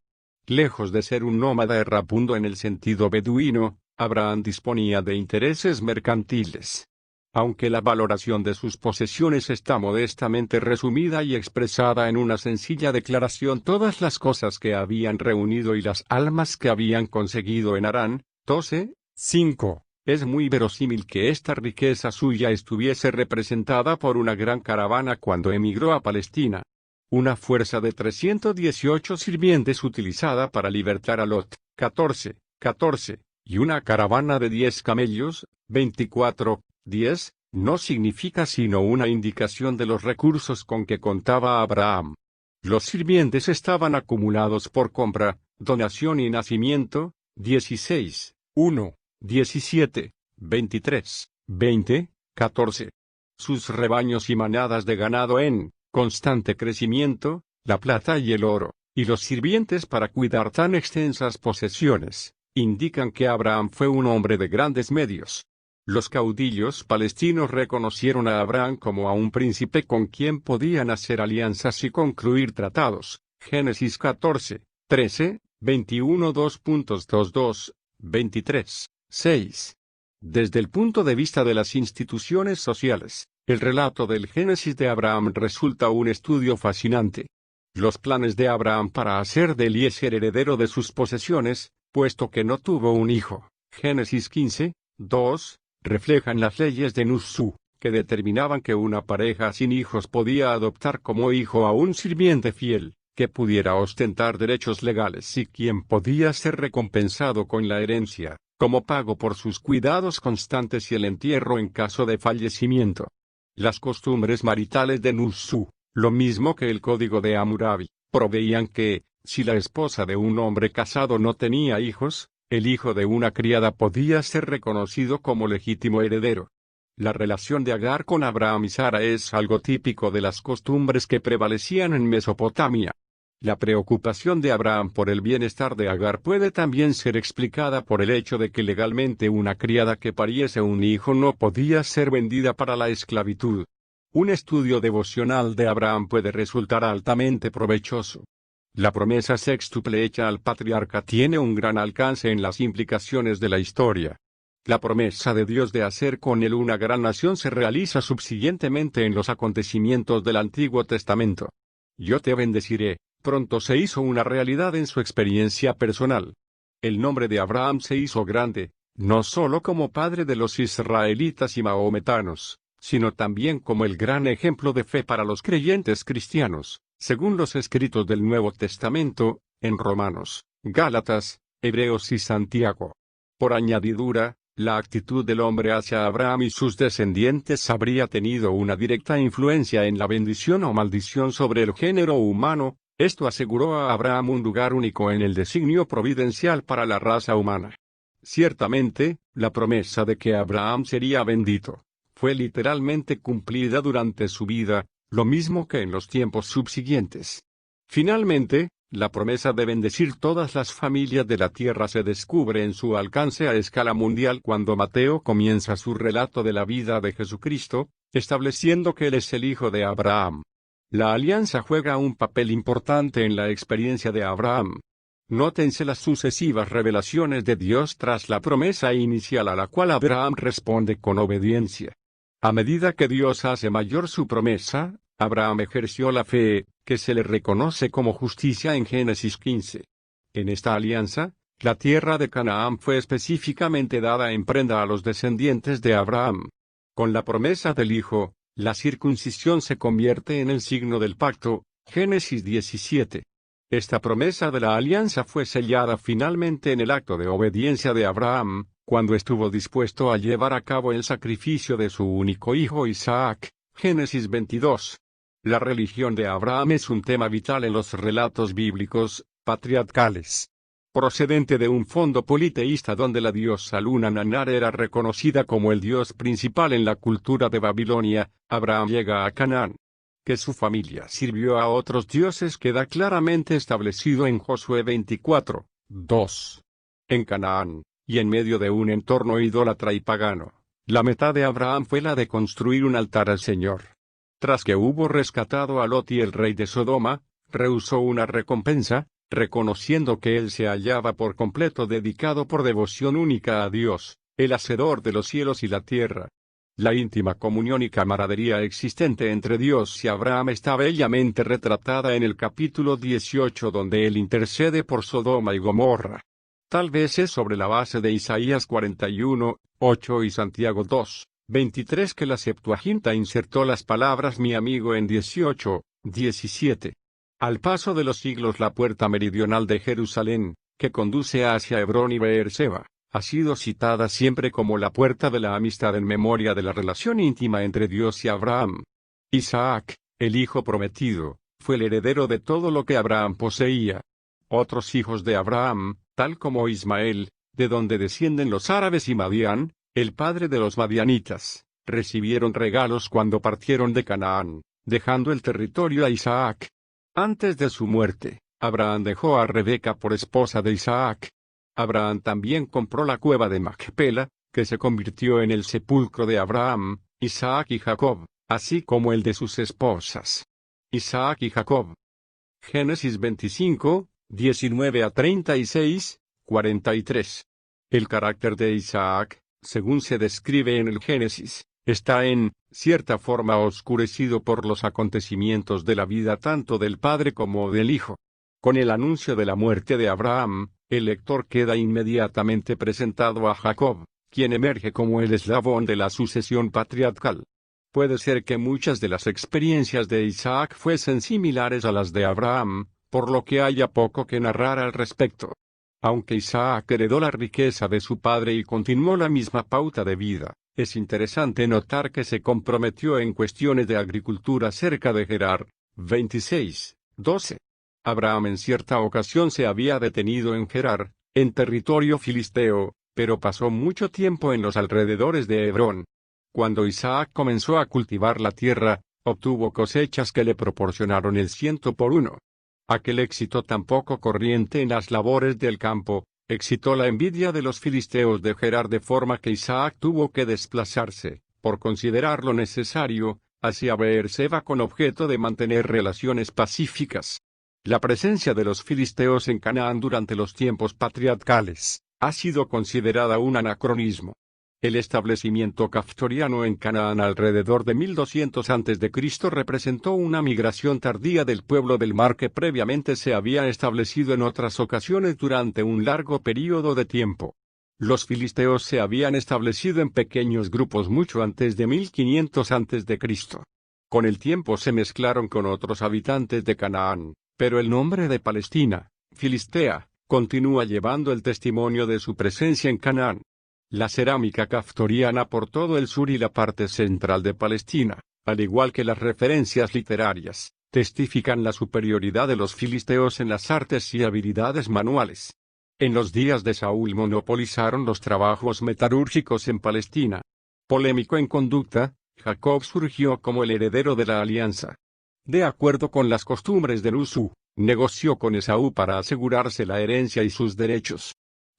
Lejos de ser un nómada errabundo en el sentido beduino, Abraham disponía de intereses mercantiles. Aunque la valoración de sus posesiones está modestamente resumida y expresada en una sencilla declaración, todas las cosas que habían reunido y las almas que habían conseguido en Harán, 12:5, es muy verosímil que esta riqueza suya estuviese representada por una gran caravana cuando emigró a Palestina. Una fuerza de 318 sirvientes utilizada para libertar a Lot, 14:14, y una caravana de 10 camellos, 24:10, no significa sino una indicación de los recursos con que contaba Abraham. Los sirvientes estaban acumulados por compra, donación y nacimiento, 16:1, 17, 23, 20, 14. Sus rebaños y manadas de ganado en constante crecimiento, la plata y el oro, y los sirvientes para cuidar tan extensas posesiones, indican que Abraham fue un hombre de grandes medios. Los caudillos palestinos reconocieron a Abraham como a un príncipe con quien podían hacer alianzas y concluir tratados. Génesis 14:13, 21 2.22, 23, 6. Desde el punto de vista de las instituciones sociales, el relato del Génesis de Abraham resulta un estudio fascinante. Los planes de Abraham para hacer de Eliezer heredero de sus posesiones, puesto que no tuvo un hijo, Génesis 15:2, reflejan las leyes de Nusú, que determinaban que una pareja sin hijos podía adoptar como hijo a un sirviente fiel, que pudiera ostentar derechos legales y quien podía ser recompensado con la herencia, como pago por sus cuidados constantes y el entierro en caso de fallecimiento. Las costumbres maritales de Nusú, lo mismo que el código de Hammurabi, proveían que, si la esposa de un hombre casado no tenía hijos, el hijo de una criada podía ser reconocido como legítimo heredero. La relación de Agar con Abraham y Sara es algo típico de las costumbres que prevalecían en Mesopotamia. La preocupación de Abraham por el bienestar de Agar puede también ser explicada por el hecho de que legalmente una criada que pariese un hijo no podía ser vendida para la esclavitud. Un estudio devocional de Abraham puede resultar altamente provechoso. La promesa sextuple hecha al patriarca tiene un gran alcance en las implicaciones de la historia. La promesa de Dios de hacer con él una gran nación se realiza subsiguientemente en los acontecimientos del Antiguo Testamento. Yo te bendeciré, pronto se hizo una realidad en su experiencia personal. El nombre de Abraham se hizo grande, no solo como padre de los israelitas y mahometanos, sino también como el gran ejemplo de fe para los creyentes cristianos, según los escritos del Nuevo Testamento, en Romanos, Gálatas, Hebreos y Santiago. Por añadidura, la actitud del hombre hacia Abraham y sus descendientes habría tenido una directa influencia en la bendición o maldición sobre el género humano. Esto aseguró a Abraham un lugar único en el designio providencial para la raza humana. Ciertamente, la promesa de que Abraham sería bendito fue literalmente cumplida durante su vida, lo mismo que en los tiempos subsiguientes. Finalmente, la promesa de bendecir todas las familias de la tierra se descubre en su alcance a escala mundial cuando Mateo comienza su relato de la vida de Jesucristo, estableciendo que él es el hijo de Abraham. La alianza juega un papel importante en la experiencia de Abraham. Nótense las sucesivas revelaciones de Dios tras la promesa inicial a la cual Abraham responde con obediencia. A medida que Dios hace mayor su promesa, Abraham ejerció la fe, que se le reconoce como justicia en Génesis 15. En esta alianza, la tierra de Canaán fue específicamente dada en prenda a los descendientes de Abraham. Con la promesa del Hijo, la circuncisión se convierte en el signo del pacto, Génesis 17. Esta promesa de la alianza fue sellada finalmente en el acto de obediencia de Abraham, cuando estuvo dispuesto a llevar a cabo el sacrificio de su único hijo Isaac, Génesis 22. La religión de Abraham es un tema vital en los relatos bíblicos patriarcales. Procedente de un fondo politeísta donde la diosa luna Nanar era reconocida como el dios principal en la cultura de Babilonia, Abraham llega a Canaán. Que su familia sirvió a otros dioses queda claramente establecido en Josué 24, 2. En Canaán, y en medio de un entorno idólatra y pagano, la meta de Abraham fue la de construir un altar al Señor. Tras que hubo rescatado a Lot y el rey de Sodoma, rehusó una recompensa, reconociendo que él se hallaba por completo dedicado por devoción única a Dios, el hacedor de los cielos y la tierra. La íntima comunión y camaradería existente entre Dios y Abraham está bellamente retratada en el capítulo 18 donde él intercede por Sodoma y Gomorra. Tal vez es sobre la base de Isaías 41, 8 y Santiago 2, 23 que la Septuaginta insertó las palabras mi amigo en 18, 17. Al paso de los siglos la puerta meridional de Jerusalén, que conduce hacia Hebrón y Beerseba, ha sido citada siempre como la puerta de la amistad en memoria de la relación íntima entre Dios y Abraham. Isaac, el hijo prometido, fue el heredero de todo lo que Abraham poseía. Otros hijos de Abraham, tal como Ismael, de donde descienden los árabes y Madián, el padre de los madianitas, recibieron regalos cuando partieron de Canaán, dejando el territorio a Isaac. Antes de su muerte, Abraham dejó a Rebeca por esposa de Isaac. Abraham también compró la cueva de Macpela, que se convirtió en el sepulcro de Abraham, Isaac y Jacob, así como el de sus esposas. Isaac y Jacob. Génesis 25, 19 a 36, 43. El carácter de Isaac, según se describe en el Génesis, está en cierta forma oscurecido por los acontecimientos de la vida tanto del padre como del hijo. Con el anuncio de la muerte de Abraham, el lector queda inmediatamente presentado a Jacob, quien emerge como el eslabón de la sucesión patriarcal. Puede ser que muchas de las experiencias de Isaac fuesen similares a las de Abraham, por lo que haya poco que narrar al respecto. Aunque Isaac heredó la riqueza de su padre y continuó la misma pauta de vida, es interesante notar que se comprometió en cuestiones de agricultura cerca de Gerar, 26, 12. Abraham en cierta ocasión se había detenido en Gerar, en territorio filisteo, pero pasó mucho tiempo en los alrededores de Hebrón. Cuando Isaac comenzó a cultivar la tierra, obtuvo cosechas que le proporcionaron el 100 por 1. Aquel éxito tan poco corriente en las labores del campo, excitó la envidia de los filisteos de Gerar de forma que Isaac tuvo que desplazarse, por considerarlo necesario, hacia Beerseba con objeto de mantener relaciones pacíficas. La presencia de los filisteos en Canaán durante los tiempos patriarcales ha sido considerada un anacronismo. El establecimiento caftoriano en Canaán alrededor de 1200 a.C. representó una migración tardía del pueblo del mar que previamente se había establecido en otras ocasiones durante un largo período de tiempo. Los filisteos se habían establecido en pequeños grupos mucho antes de 1500 a.C. Con el tiempo se mezclaron con otros habitantes de Canaán, pero el nombre de Palestina, Filistea, continúa llevando el testimonio de su presencia en Canaán. La cerámica caftoriana por todo el sur y la parte central de Palestina, al igual que las referencias literarias, testifican la superioridad de los filisteos en las artes y habilidades manuales. En los días de Saúl monopolizaron los trabajos metalúrgicos en Palestina. Polémico en conducta, Jacob surgió como el heredero de la alianza. De acuerdo con las costumbres del Usú, negoció con Esaú para asegurarse la herencia y sus derechos.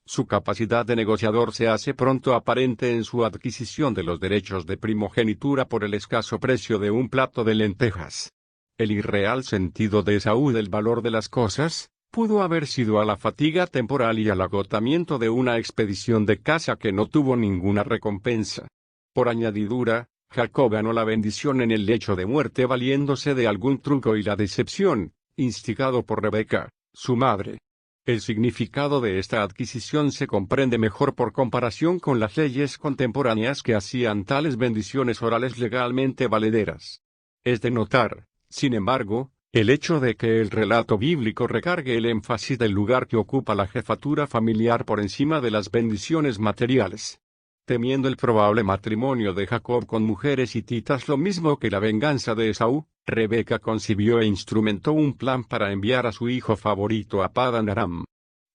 Su capacidad de negociador se hace pronto aparente en su adquisición de los derechos de primogenitura por el escaso precio de un plato de lentejas. El irreal sentido de Esaú del valor de las cosas, pudo haber sido a la fatiga temporal y al agotamiento de una expedición de caza que no tuvo ninguna recompensa. Por añadidura, Jacob ganó la bendición en el lecho de muerte valiéndose de algún truco y la decepción, instigado por Rebeca, su madre. El significado de esta adquisición se comprende mejor por comparación con las leyes contemporáneas que hacían tales bendiciones orales legalmente valederas. Es de notar, sin embargo, el hecho de que el relato bíblico recargue el énfasis del lugar que ocupa la jefatura familiar por encima de las bendiciones materiales. Temiendo el probable matrimonio de Jacob con mujeres hititas lo mismo que la venganza de Esaú, Rebeca concibió e instrumentó un plan para enviar a su hijo favorito a Padan Aram.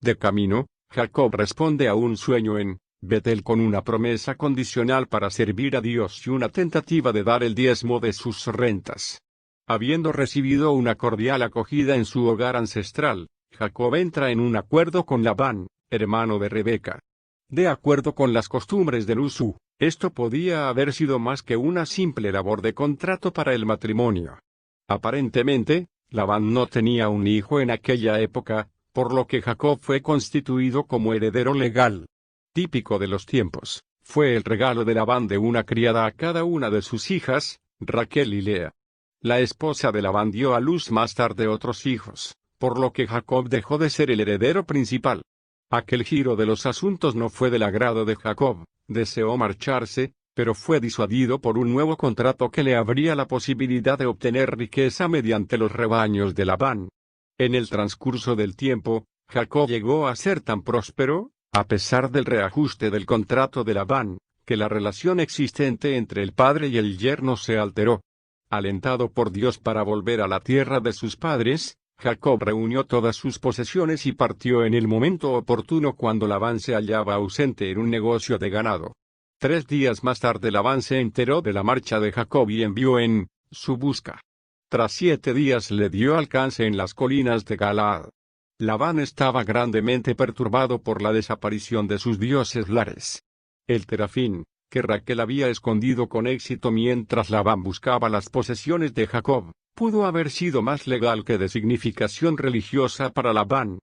De camino, Jacob responde a un sueño en Betel con una promesa condicional para servir a Dios y una tentativa de dar el diezmo de sus rentas. Habiendo recibido una cordial acogida en su hogar ancestral, Jacob entra en un acuerdo con Labán, hermano de Rebeca. De acuerdo con las costumbres del Usú, esto podía haber sido más que una simple labor de contrato para el matrimonio. Aparentemente, Labán no tenía un hijo en aquella época, por lo que Jacob fue constituido como heredero legal. Típico de los tiempos, fue el regalo de Labán de una criada a cada una de sus hijas, Raquel y Lea. La esposa de Labán dio a luz más tarde otros hijos, por lo que Jacob dejó de ser el heredero principal. Aquel giro de los asuntos no fue del agrado de Jacob, deseó marcharse, pero fue disuadido por un nuevo contrato que le abría la posibilidad de obtener riqueza mediante los rebaños de Labán. En el transcurso del tiempo, Jacob llegó a ser tan próspero, a pesar del reajuste del contrato de Labán, que la relación existente entre el padre y el yerno se alteró. Alentado por Dios para volver a la tierra de sus padres, Jacob reunió todas sus posesiones y partió en el momento oportuno cuando Labán se hallaba ausente en un negocio de ganado. 3 días más tarde Labán se enteró de la marcha de Jacob y envió en su busca. Tras 7 días le dio alcance en las colinas de Galaad. Labán estaba grandemente perturbado por la desaparición de sus dioses lares. El terafín, que Raquel había escondido con éxito mientras Labán buscaba las posesiones de Jacob, pudo haber sido más legal que de significación religiosa para Labán.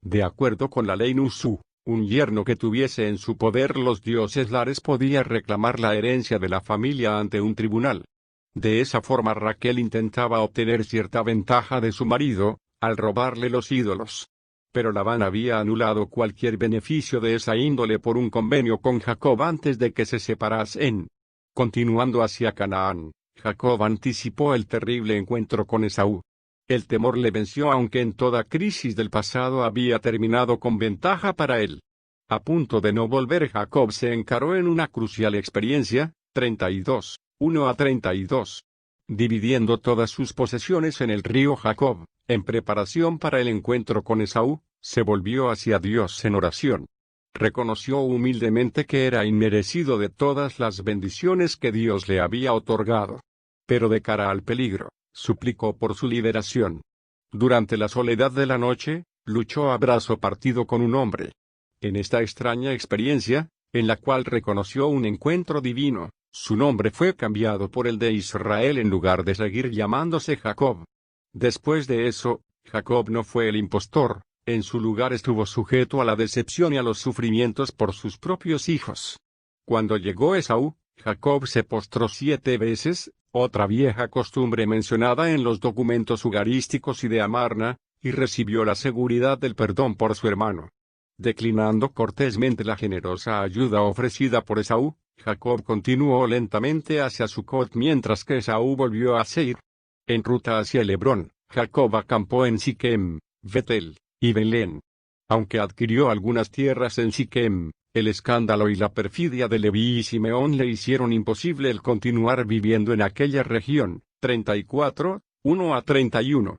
De acuerdo con la ley Nusú, un yerno que tuviese en su poder los dioses lares podía reclamar la herencia de la familia ante un tribunal. De esa forma Raquel intentaba obtener cierta ventaja de su marido, al robarle los ídolos. Pero Labán había anulado cualquier beneficio de esa índole por un convenio con Jacob antes de que se separasen. Continuando hacia Canaán, Jacob anticipó el terrible encuentro con Esaú. El temor le venció aunque en toda crisis del pasado había terminado con ventaja para él. A punto de no volver Jacob se encaró en una crucial experiencia, 32, 1 a 32. Dividiendo todas sus posesiones en el río Jacob, en preparación para el encuentro con Esaú, se volvió hacia Dios en oración. Reconoció humildemente que era inmerecido de todas las bendiciones que Dios le había otorgado. Pero de cara al peligro, suplicó por su liberación. Durante la soledad de la noche, luchó a brazo partido con un hombre. En esta extraña experiencia, en la cual reconoció un encuentro divino, su nombre fue cambiado por el de Israel en lugar de seguir llamándose Jacob. Después de eso, Jacob no fue el impostor, en su lugar estuvo sujeto a la decepción y a los sufrimientos por sus propios hijos. Cuando llegó Esaú, Jacob se postró 7 veces, otra vieja costumbre mencionada en los documentos ugarísticos y de Amarna, y recibió la seguridad del perdón por su hermano. Declinando cortésmente la generosa ayuda ofrecida por Esaú, Jacob continuó lentamente hacia Sucot mientras que Esaú volvió a Seir. En ruta hacia el Hebrón, Jacob acampó en Siquem, Betel y Belén. Aunque adquirió algunas tierras en Siquem, el escándalo y la perfidia de Leví y Simeón le hicieron imposible el continuar viviendo en aquella región. 34, 1 a 31.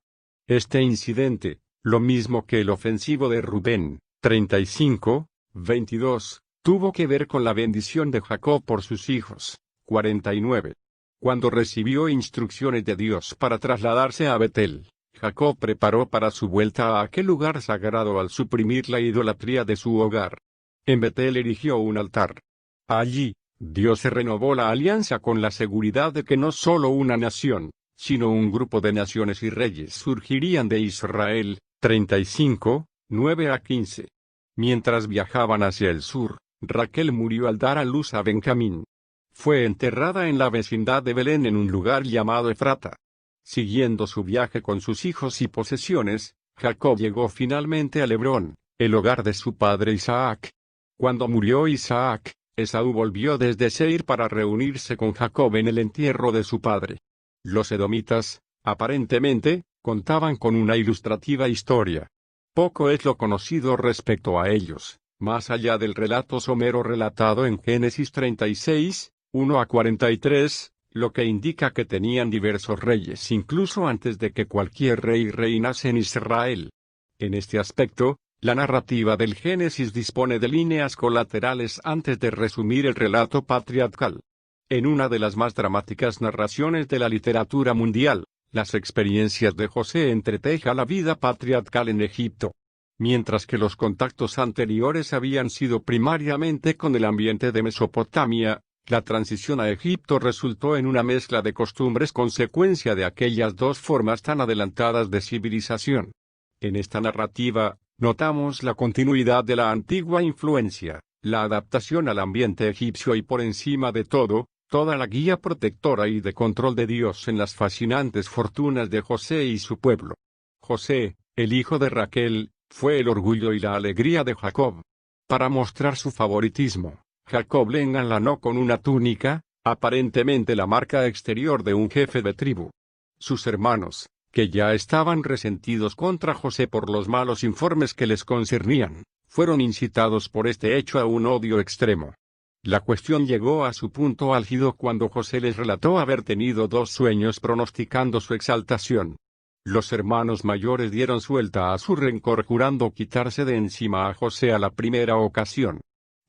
Este incidente, lo mismo que el ofensivo de Rubén, 35, 22, tuvo que ver con la bendición de Jacob por sus hijos. 49. Cuando recibió instrucciones de Dios para trasladarse a Betel, Jacob preparó para su vuelta a aquel lugar sagrado al suprimir la idolatría de su hogar. En Betel erigió un altar. Allí, Dios se renovó la alianza con la seguridad de que no solo una nación, sino un grupo de naciones y reyes surgirían de Israel. 35, 9 a 15. Mientras viajaban hacia el sur, Raquel murió al dar a luz a Benjamín. Fue enterrada en la vecindad de Belén en un lugar llamado Efrata. Siguiendo su viaje con sus hijos y posesiones, Jacob llegó finalmente a Hebrón, el hogar de su padre Isaac. Cuando murió Isaac, Esaú volvió desde Seir para reunirse con Jacob en el entierro de su padre. Los edomitas, aparentemente, contaban con una ilustrativa historia. Poco es lo conocido respecto a ellos, Más allá del relato somero relatado en Génesis 36, 1 a 43, lo que indica que tenían diversos reyes incluso antes de que cualquier rey reinase en Israel. En este aspecto, la narrativa del Génesis dispone de líneas colaterales antes de resumir el relato patriarcal. En una de las más dramáticas narraciones de la literatura mundial, las experiencias de José entreteja la vida patriarcal en Egipto. Mientras que los contactos anteriores habían sido primariamente con el ambiente de Mesopotamia, la transición a Egipto resultó en una mezcla de costumbres consecuencia de aquellas dos formas tan adelantadas de civilización. En esta narrativa, notamos la continuidad de la antigua influencia, la adaptación al ambiente egipcio y por encima de todo, toda la guía protectora y de control de Dios en las fascinantes fortunas de José y su pueblo. José, el hijo de Raquel, fue el orgullo y la alegría de Jacob. Para mostrar su favoritismo, Jacob le engalanó con una túnica, aparentemente la marca exterior de un jefe de tribu. Sus hermanos, que ya estaban resentidos contra José por los malos informes que les concernían, fueron incitados por este hecho a un odio extremo. La cuestión llegó a su punto álgido cuando José les relató haber tenido dos sueños pronosticando su exaltación. Los hermanos mayores dieron suelta a su rencor jurando quitarse de encima a José a la primera ocasión.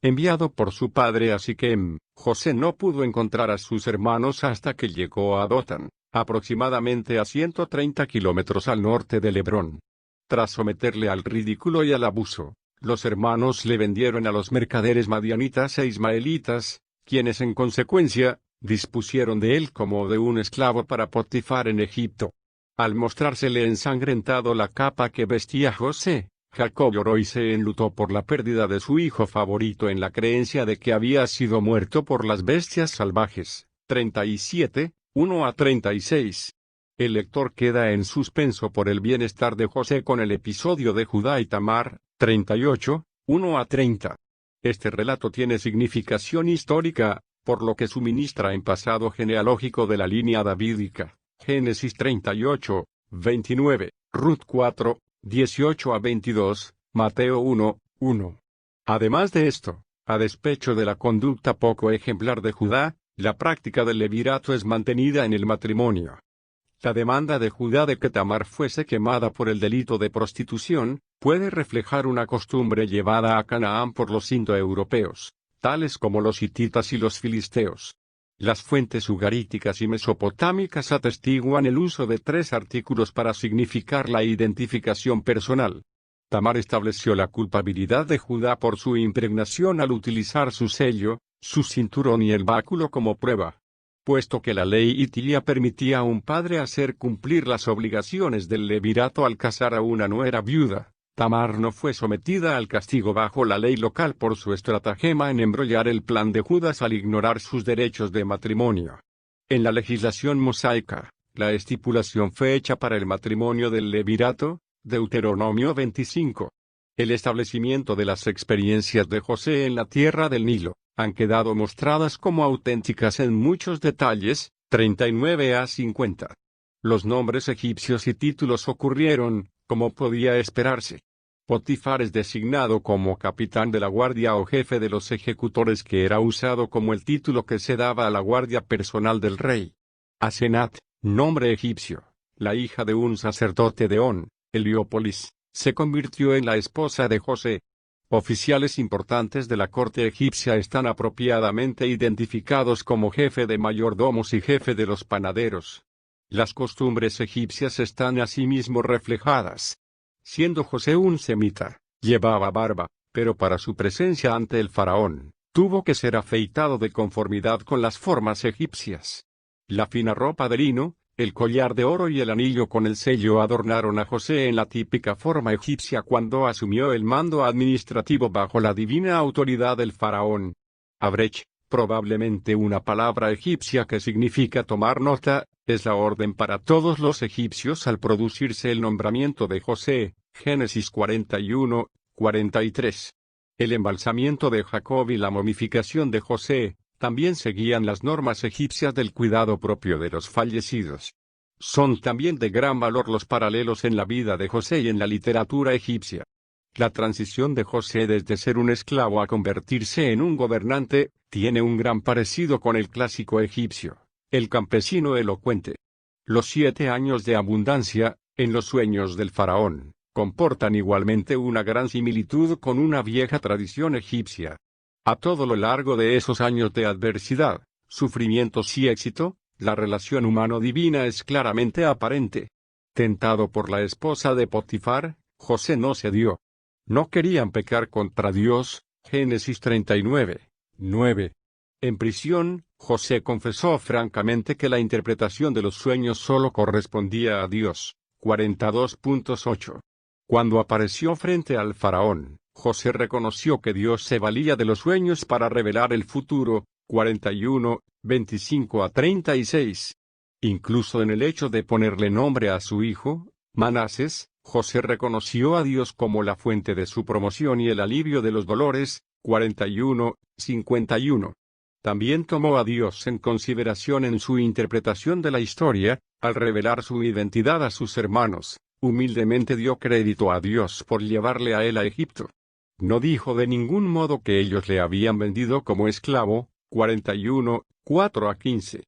Enviado por su padre a Siquem, José no pudo encontrar a sus hermanos hasta que llegó a Dotán, aproximadamente a 130 kilómetros al norte de Hebrón. Tras someterle al ridículo y al abuso, los hermanos le vendieron a los mercaderes madianitas e ismaelitas, quienes en consecuencia, dispusieron de él como de un esclavo para Potifar en Egipto. Al mostrársele ensangrentado la capa que vestía José, Jacob lloró y se enlutó por la pérdida de su hijo favorito en la creencia de que había sido muerto por las bestias salvajes. 37, 1 a 36. El lector queda en suspenso por el bienestar de José con el episodio de Judá y Tamar. 38, 1 a 30. Este relato tiene significación histórica, por lo que suministra en pasado genealógico de la línea davídica. Génesis 38, 29, Ruth 4, 18 a 22, Mateo 1, 1. Además de esto, a despecho de la conducta poco ejemplar de Judá, la práctica del levirato es mantenida en el matrimonio. La demanda de Judá de que Tamar fuese quemada por el delito de prostitución, puede reflejar una costumbre llevada a Canaán por los indoeuropeos, tales como los hititas y los filisteos. Las fuentes ugaríticas y mesopotámicas atestiguan el uso de tres artículos para significar la identificación personal. Tamar estableció la culpabilidad de Judá por su impregnación al utilizar su sello, su cinturón y el báculo como prueba. Puesto que la ley hitia permitía a un padre hacer cumplir las obligaciones del levirato al casar a una nuera viuda, Tamar no fue sometida al castigo bajo la ley local por su estratagema en embrollar el plan de Judas al ignorar sus derechos de matrimonio. En la legislación mosaica, la estipulación fue hecha para el matrimonio del levirato, Deuteronomio 25. El establecimiento de las experiencias de José en la tierra del Nilo han quedado mostradas como auténticas en muchos detalles. 39 a 50. Los nombres egipcios y títulos ocurrieron, como podía esperarse. Potifar es designado como capitán de la guardia o jefe de los ejecutores, que era usado como el título que se daba a la guardia personal del rey. Asenat, nombre egipcio, la hija de un sacerdote de On, Heliópolis, se convirtió en la esposa de José. Oficiales importantes de la corte egipcia están apropiadamente identificados como jefe de mayordomos y jefe de los panaderos. Las costumbres egipcias están asimismo reflejadas. Siendo José un semita, llevaba barba, pero para su presencia ante el faraón, tuvo que ser afeitado de conformidad con las formas egipcias. La fina ropa de lino, el collar de oro y el anillo con el sello adornaron a José en la típica forma egipcia cuando asumió el mando administrativo bajo la divina autoridad del faraón. Abrech, probablemente una palabra egipcia que significa tomar nota, es la orden para todos los egipcios al producirse el nombramiento de José. Génesis 41, 43. El embalsamiento de Jacob y la momificación de José también seguían las normas egipcias del cuidado propio de los fallecidos. Son también de gran valor los paralelos en la vida de José y en la literatura egipcia. La transición de José desde ser un esclavo a convertirse en un gobernante, tiene un gran parecido con el clásico egipcio, el campesino elocuente. Los 7 años de abundancia, en los sueños del faraón, comportan igualmente una gran similitud con una vieja tradición egipcia. A todo lo largo de esos años de adversidad, sufrimientos y éxito, la relación humano-divina es claramente aparente. Tentado por la esposa de Potifar, José no cedió. No querían pecar contra Dios, Génesis 39, 9. En prisión, José confesó francamente que la interpretación de los sueños solo correspondía a Dios, 42.8. Cuando apareció frente al faraón, José reconoció que Dios se valía de los sueños para revelar el futuro, 41, 25 a 36. Incluso en el hecho de ponerle nombre a su hijo, Manases, José reconoció a Dios como la fuente de su promoción y el alivio de los dolores, 41, 51. También tomó a Dios en consideración en su interpretación de la historia, al revelar su identidad a sus hermanos, humildemente dio crédito a Dios por llevarle a él a Egipto. No dijo de ningún modo que ellos le habían vendido como esclavo, 41, 4 a 15.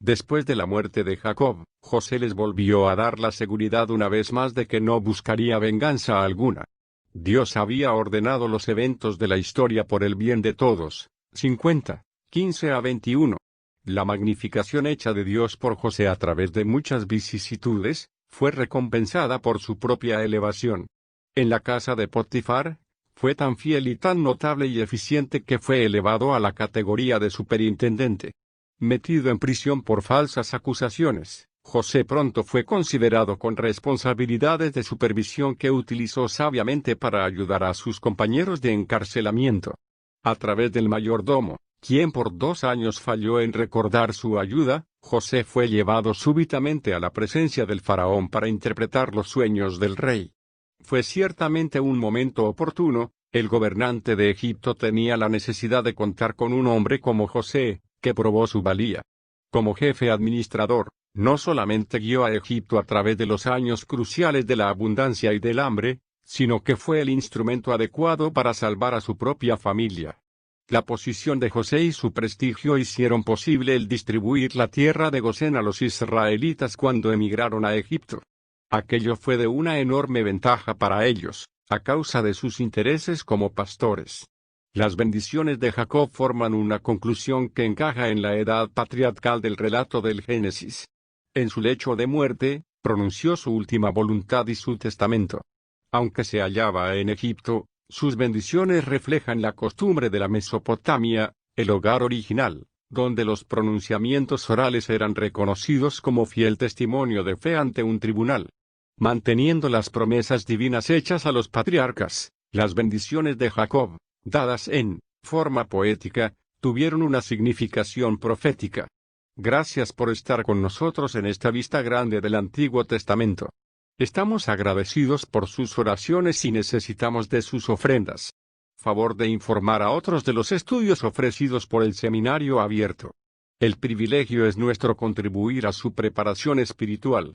Después de la muerte de Jacob, José les volvió a dar la seguridad una vez más de que no buscaría venganza alguna. Dios había ordenado los eventos de la historia por el bien de todos. 50, 15 a 21. La magnificación hecha de Dios por José a través de muchas vicisitudes, fue recompensada por su propia elevación. En la casa de Potifar, fue tan fiel y tan notable y eficiente que fue elevado a la categoría de superintendente. Metido en prisión por falsas acusaciones, José pronto fue considerado con responsabilidades de supervisión que utilizó sabiamente para ayudar a sus compañeros de encarcelamiento. A través del mayordomo, quien por 2 años falló en recordar su ayuda, José fue llevado súbitamente a la presencia del faraón para interpretar los sueños del rey. Fue ciertamente un momento oportuno. El gobernante de Egipto tenía la necesidad de contar con un hombre como José, que probó su valía. Como jefe administrador, no solamente guió a Egipto a través de los años cruciales de la abundancia y del hambre, sino que fue el instrumento adecuado para salvar a su propia familia. La posición de José y su prestigio hicieron posible el distribuir la tierra de Gosén a los israelitas cuando emigraron a Egipto. Aquello fue de una enorme ventaja para ellos, a causa de sus intereses como pastores. Las bendiciones de Jacob forman una conclusión que encaja en la edad patriarcal del relato del Génesis. En su lecho de muerte, pronunció su última voluntad y su testamento. Aunque se hallaba en Egipto, sus bendiciones reflejan la costumbre de la Mesopotamia, el hogar original, donde los pronunciamientos orales eran reconocidos como fiel testimonio de fe ante un tribunal. Manteniendo las promesas divinas hechas a los patriarcas, las bendiciones de Jacob, dadas en forma poética, tuvieron una significación profética. Gracias por estar con nosotros en esta vista grande del Antiguo Testamento. Estamos agradecidos por sus oraciones y necesitamos de sus ofrendas. Favor de informar a otros de los estudios ofrecidos por el Seminario Abierto. El privilegio es nuestro contribuir a su preparación espiritual.